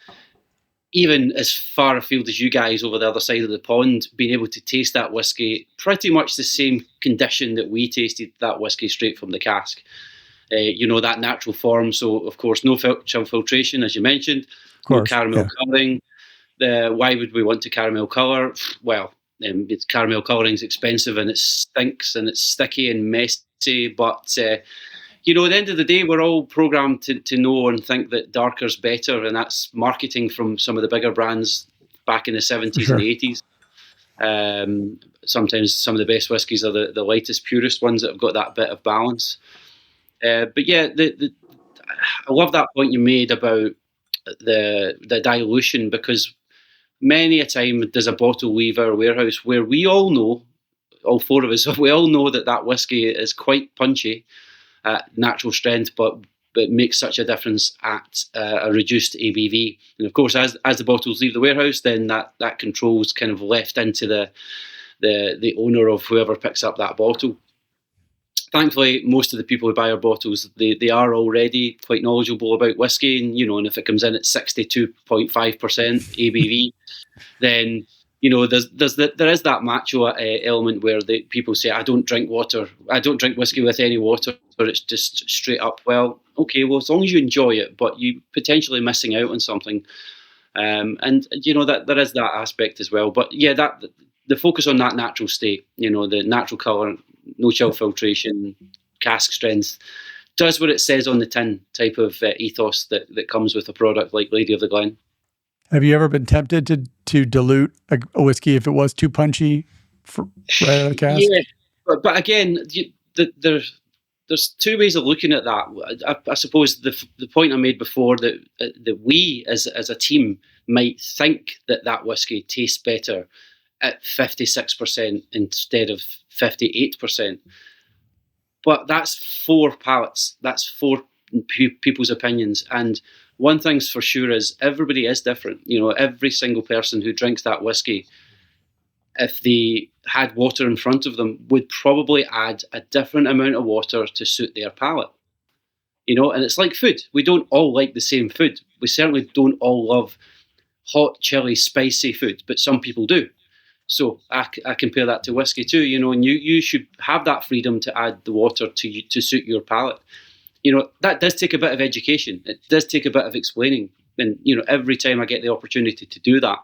even as far afield as you guys over the other side of the pond, being able to taste that whiskey pretty much the same condition that we tasted that whiskey straight from the cask. That natural form. So, of course, no chill filtration, as you mentioned, no caramel colouring. Why would we want to caramel colour? Well, it's caramel colouring is expensive and it stinks and it's sticky and messy. But, at the end of the day, we're all programmed to know and think that darker's better. And that's marketing from some of the bigger brands back in the 70s and 80s. Sometimes some of the best whiskies are the lightest, purest ones that have got that bit of balance. But yeah, I love that point you made about the dilution, because many a time there's a bottle leave our warehouse where we all know, all 4 of us, we all know that whiskey is quite punchy at natural strength, but makes such a difference at a reduced ABV. And of course, as the bottles leave the warehouse, then that control's kind of left into the owner of whoever picks up that bottle. Thankfully, most of the people who buy our bottles, they are already quite knowledgeable about whiskey, and if it comes in at 62.5% ABV, then there is that macho element where people say, I don't drink water, I don't drink whiskey with any water, or it's just straight up. Well, okay, as long as you enjoy it, but you potentially missing out on something, and that there is that aspect as well. But yeah, that the focus on that natural state, the natural colour, no chill filtration, cask strength, does what it says on the tin type of ethos that comes with a product like Lady of the Glen. Have you ever been tempted to dilute a whiskey if it was too punchy right out of the cask? Yeah, but again, there's 2 ways of looking at that. I suppose the point I made before that we as a team might think that whiskey tastes better at 56% instead of 58%. But that's 4 palates. That's 4 people's opinions. And one thing's for sure is everybody is different. Every single person who drinks that whiskey, if they had water in front of them, would probably add a different amount of water to suit their palate. And it's like food. We don't all like the same food. We certainly don't all love hot, chili, spicy food, but some people do. So I compare that to whiskey too, and you should have that freedom to add the water to suit your palate. That does take a bit of education. It does take a bit of explaining. And, every time I get the opportunity to do that,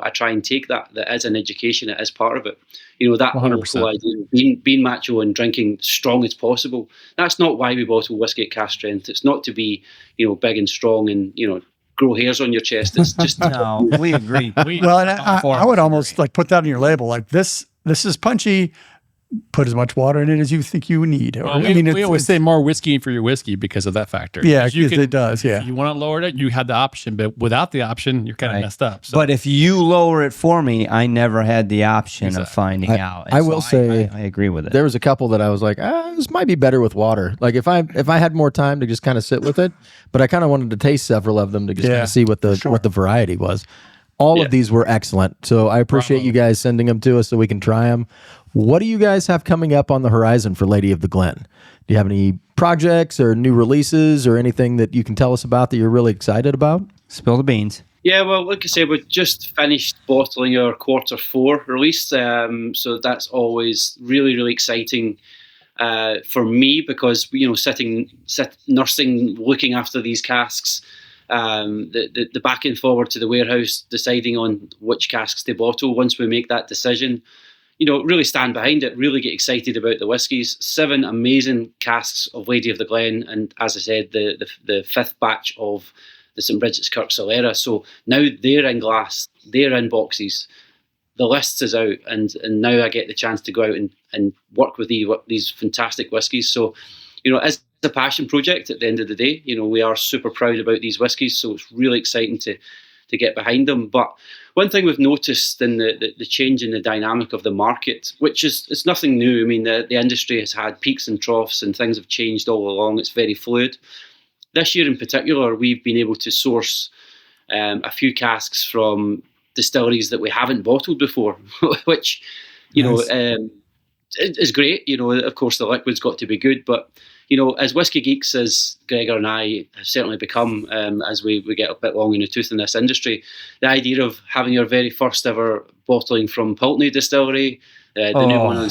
I try and take that as an education. It is part of it. That 100%. whole idea of being macho and drinking strong as possible. That's not why we bottle whiskey at cask strength. It's not to be, big and strong and, grow hairs on your chest. It's just No, we agree. Well, and I would almost like put that on your label. Like this is punchy. Put as much water in it as you think you need. Well, we always say more whiskey for your whiskey because of that factor. Yeah, because it does. Yeah. If you want to lower it, you had the option, but without the option, you're kind of messed up. So. But if you lower it for me, I never had the option of finding out. And I will say I agree with it. There was a couple that I was like, this might be better with water. Like if I had more time to just kind of sit with it, but I kind of wanted to taste several of them to just kind of see what the variety was. All of these were excellent. So I appreciate you guys sending them to us so we can try them. What do you guys have coming up on the horizon for Lady of the Glen? Do you have any projects or new releases or anything that you can tell us about that you're really excited about? Spill the beans. Yeah, well, like I said, we just finished bottling our Q4 release. So that's always really, really exciting for me because, nursing, looking after these casks, the back and forward to the warehouse, deciding on which casks to bottle once we make that decision. Really stand behind it, really get excited about the whiskies. 7 amazing casks of Lady of the Glen, and as I said, the 5th batch of the St. Bridget's Kirk Solera. So now they're in glass, they're in boxes, the list is out, and now I get the chance to go out and work with these fantastic whiskies. So, as a passion project at the end of the day, we are super proud about these whiskies, so it's really exciting to get behind them. But one thing we've noticed in the change in the dynamic of the market, which it's nothing new. I mean, the industry has had peaks and troughs and things have changed all along. It's very fluid. This year in particular, we've been able to source a few casks from distilleries that we haven't bottled before, which, is great. Of course, the liquid's got to be good, but as whiskey geeks, as Gregor and I have certainly become, as we get a bit long in the tooth in this industry, the idea of having your very first ever bottling from Pulteney Distillery, the new one on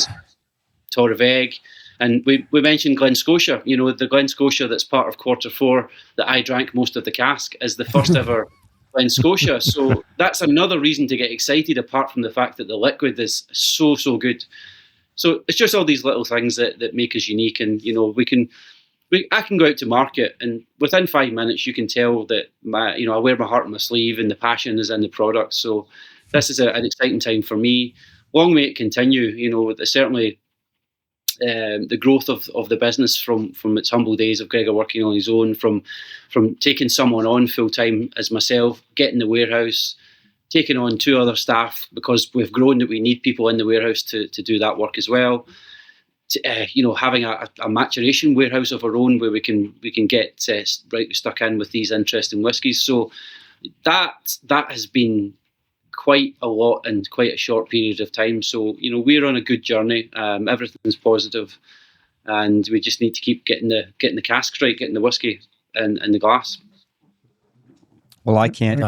Torreveg, and we mentioned Glen Scotia. The Glen Scotia that's part of Q4 that I drank most of the cask is the first ever Glen Scotia. So that's another reason to get excited, apart from the fact that the liquid is so good. So it's just all these little things that make us unique, and I can go out to market, and within 5 minutes you can tell that I wear my heart on my sleeve, and the passion is in the product. So this is an exciting time for me. Long may it continue. Certainly the growth of the business from its humble days of Gregor working on his own, from taking someone on full time as myself, getting the warehouse, taking on 2 other staff because we've grown that we need people in the warehouse to do that work as well. Having a maturation warehouse of our own where we can get right stuck in with these interesting whiskies. So that has been quite a lot in quite a short period of time. So we're on a good journey. Everything's positive, and we just need to keep getting the casks right, getting the whiskey in the glass. Well, I can't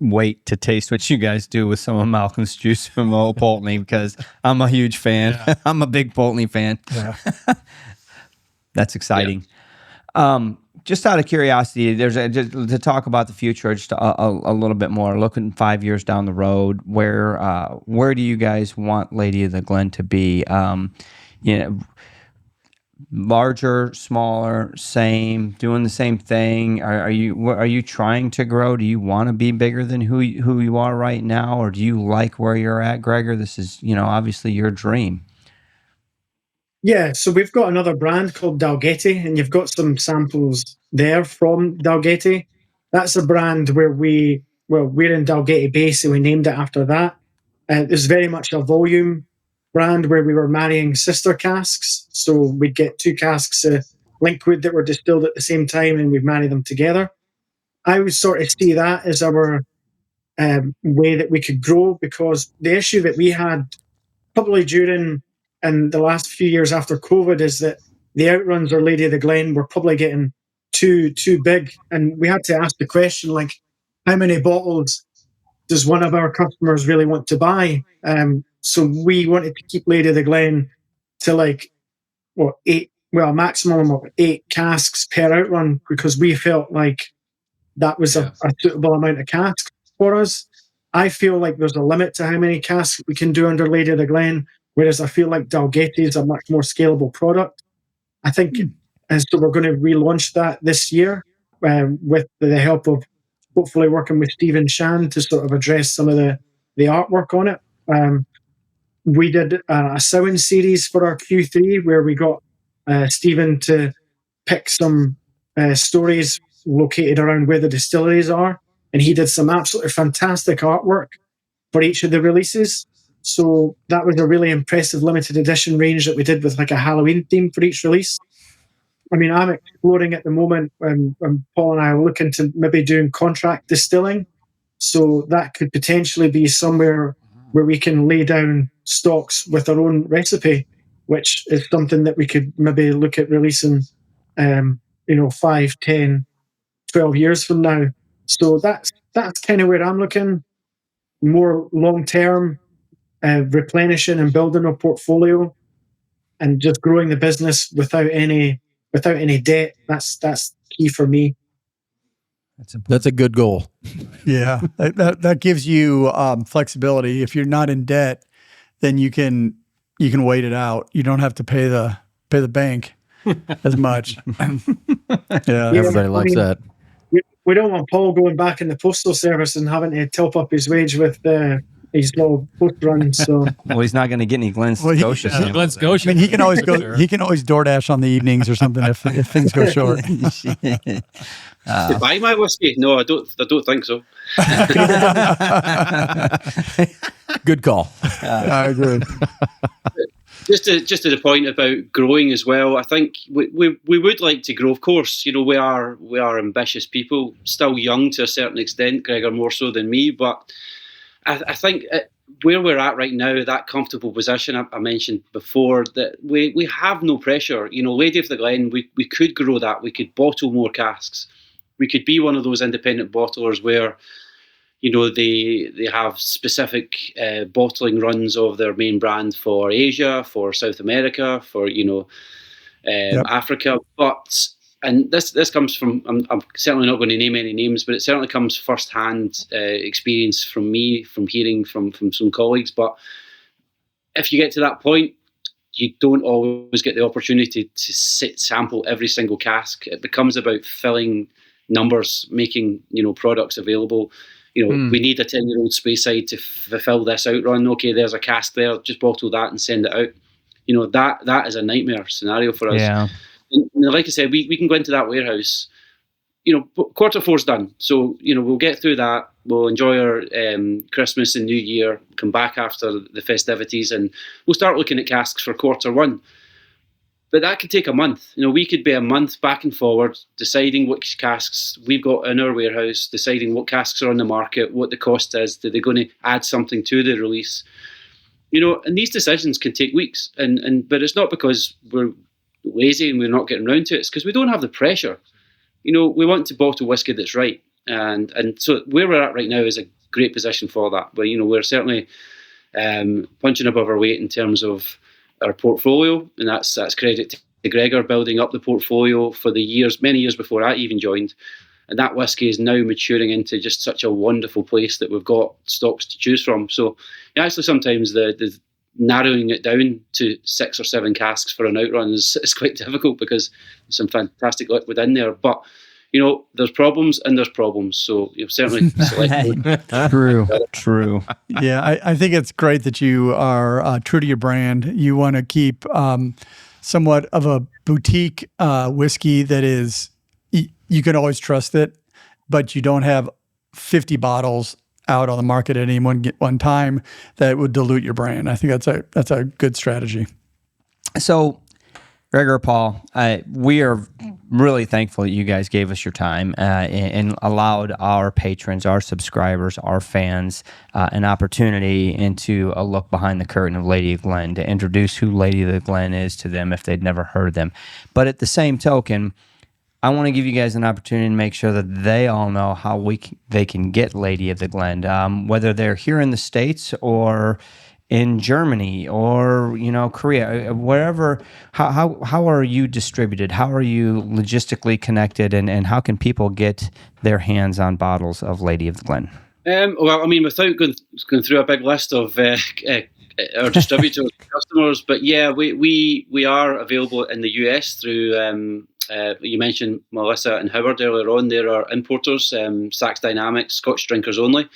wait to taste what you guys do with some of Malcolm's juice from Old Pulteney because I'm a huge fan. Yeah. I'm a big Pulteney fan. Yeah. That's exciting. Yeah. Just out of curiosity, just to talk about the future, just a little bit more. Looking 5 years down the road, where do you guys want Lady of the Glen to be? Larger, smaller, same, doing the same thing? Are you trying to grow? Do you want to be bigger than who you are right now, or do you like where you're at, Gregor? This is obviously your dream. Yeah, so we've got another brand called Dalgety, and you've got some samples there from Dalgety. That's a brand where we're in Dalgety Bay, so we named it after that. It was very much a volume brand where we were marrying sister casks. So we'd get 2 casks of linkwood that were distilled at the same time, and we'd marry them together. I would sort of see that as our way that we could grow, because the issue that we had probably during and the last few years after COVID is that the outruns or Lady of the Glen were probably getting too big, and we had to ask the question, like, how many bottles does one of our customers really want to buy? So we wanted to keep Lady of the Glen to like a maximum of 8 casks per outrun, because we felt like that was a suitable amount of casks for us. I feel like there's a limit to how many casks we can do under Lady of the Glen, whereas I feel like Dalgety is a much more scalable product. I think, and so we're going to relaunch that this year with the help of hopefully working with Stephen Shan to sort of address some of the artwork on it. We did a sowing series for our Q3 where we got Stephen to pick some stories located around where the distilleries are, and he did some absolutely fantastic artwork for each of the releases. So that was a really impressive limited edition range that we did with like a Halloween theme for each release. I mean, I'm exploring at the moment, and Paul and I are looking to maybe doing contract distilling. So that could potentially be somewhere where we can lay down stocks with our own recipe, which is something that we could maybe look at releasing, 5, 10, 12 years from now. So that's kind of where I'm looking, more long-term, replenishing and building a portfolio and just growing the business without any debt. That's key for me. That's a good goal. Yeah, that gives you flexibility. If you're not in debt, then you can wait it out. You don't have to pay the bank as much. Yeah, everybody likes that. We don't want Paul going back in the postal service and having to top up his wage with his little post runs. So well, he's not going to get any Glen Scotia. Glen Scotia. I mean, he can always go. He can always DoorDash on the evenings or something if things go short. To buy my whiskey? No, I don't think so. Good call. I agree. Just to the point about growing as well, I think we would like to grow. Of course, we are ambitious people, still young to a certain extent. Gregor more so than me, but I think where we're at right now, that comfortable position I mentioned before, that we have no pressure. Lady of the Glen, we could grow that. We could bottle more casks. We could be one of those independent bottlers where, they have specific bottling runs of their main brand for Asia, for South America, for Africa. And this comes from, I'm certainly not going to name any names, but it certainly comes first-hand experience from me, from hearing from some colleagues. But if you get to that point, you don't always get the opportunity to sample every single cask. It becomes about filling numbers, making products available. We need a 10-year-old Speyside to fulfill this outrun. Okay, there's a cask there, just bottle that and send it out. That is a nightmare scenario for us. Yeah. And like I said, we can go into that warehouse. Q4's done, so we'll get through that. We'll enjoy our Christmas and New Year. Come back after the festivities, and we'll start looking at casks for Q1. But that could take a month. We could be a month back and forward, deciding which casks we've got in our warehouse, deciding what casks are on the market, what the cost is. Are they going to add something to the release? And these decisions can take weeks. But it's not because we're lazy and we're not getting around to it. It's because we don't have the pressure. We want to bottle whiskey that's right. And so where we're at right now is a great position for that. But, we're certainly punching above our weight in terms of our portfolio, and that's credit to Gregor building up the portfolio for the many years before I even joined. And that whiskey is now maturing into just such a wonderful place that we've got stocks to choose from. So actually sometimes the narrowing it down to 6 or 7 casks for an outrun is quite difficult because there's some fantastic liquid in there. But there's problems and there's problems. So certainly select. True. Yeah, I think it's great that you are true to your brand. You want to keep somewhat of a boutique whiskey that is, you can always trust it, but you don't have 50 bottles out on the market at any one time that would dilute your brand. I think that's a good strategy. So, Gregor, Paul, we are really thankful that you guys gave us your time and allowed our patrons, our subscribers, our fans an opportunity into a look behind the curtain of Lady of Glen, to introduce who Lady of the Glen is to them if they'd never heard them. But at the same token, I want to give you guys an opportunity to make sure that they all know how they can get Lady of the Glen, whether they're here in the States or in Germany or Korea, wherever. How are you distributed? How are you logistically connected, and how can people get their hands on bottles of Lady of the Glen? Well, I mean, without going through a big list of our distributors, customers, but yeah, we are available in the US through. You mentioned Melissa and Howard earlier on. There are importers, Sax Dynamics, Scotch drinkers only.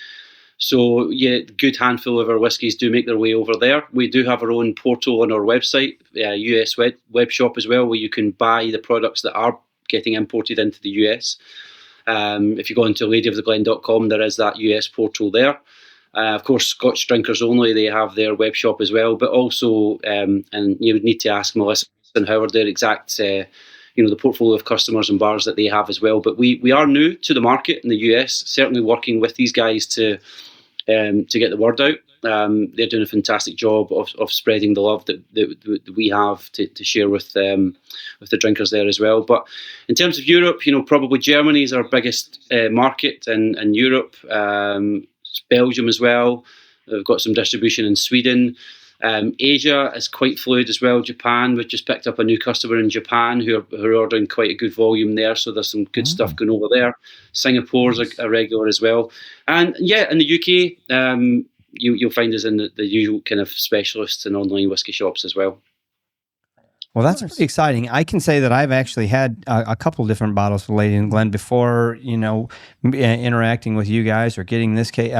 So yeah, good handful of our whiskies do make their way over there. We do have our own portal on our website, US web shop as well, where you can buy the products that are getting imported into the US. If you go into ladyoftheglen.com, there is that US portal there. Of course, Scotch drinkers only, they have their web shop as well. But also, and you would need to ask Melissa and Howard their exact, the portfolio of customers and bars that they have as well. But we are new to the market in the US, certainly working with these guys to get the word out. They're doing a fantastic job of spreading the love that we have to share with the drinkers there as well. But in terms of Europe, probably Germany is our biggest market in Europe. Belgium as well. We've got some distribution in Sweden. Asia is quite fluid as well. Japan, we've just picked up a new customer in Japan who are ordering quite a good volume there. So there's some good stuff going over there. Singapore's a regular as well. And yeah, in the UK, you'll find us in the usual kind of specialists and online whiskey shops as well. Well, that's pretty exciting. I can say that I've actually had a couple different bottles of Lady of the Glen before, interacting with you guys or getting this case.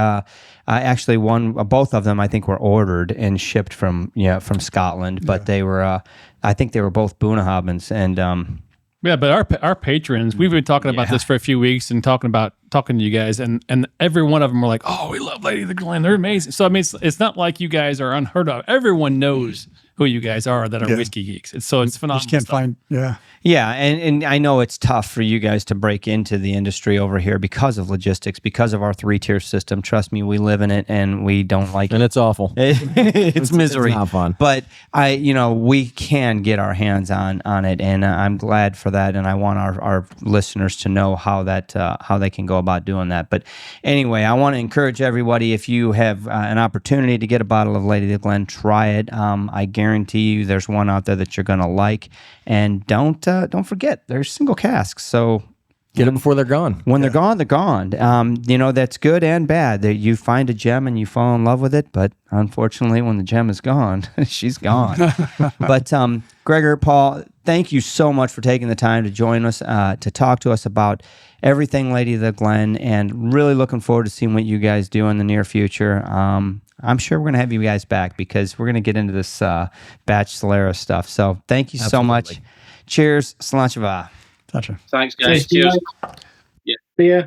Actually, both of them I think were ordered and shipped from Scotland, but they were, I think they were both Bunnahabens, and yeah, but our patrons, we've been talking about this for a few weeks and talking to you guys, and every one of them were like, "Oh, we love Lady of the Glen; they're amazing." So I mean, it's not like you guys are unheard of. Everyone knows who you guys are that are whiskey geeks. It's phenomenal. Just can't find, and I know it's tough for you guys to break into the industry over here because of logistics, because of our 3-tier system. Trust me, we live in it and we don't like it. And it's awful. It's misery. It's not fun. But we can get our hands on it, and I'm glad for that. And I want our listeners to know how they can go about doing that. But anyway, I want to encourage everybody, if you have an opportunity to get a bottle of Lady of the Glen, try it. I guarantee you there's one out there that you're going to like. And don't forget, they're single casks. So get them before they're gone. When they're gone, they're gone. That's good and bad. That you find a gem and you fall in love with it, but unfortunately, when the gem is gone, she's gone. But Gregor, Paul, thank you so much for taking the time to join us, to talk to us about everything Lady of the Glen, and really looking forward to seeing what you guys do in the near future. I'm sure we're going to have you guys back because we're going to get into this batch Solera stuff. So thank you so much. Cheers. Sláinte. Thanks, guys. Cheers. See ya.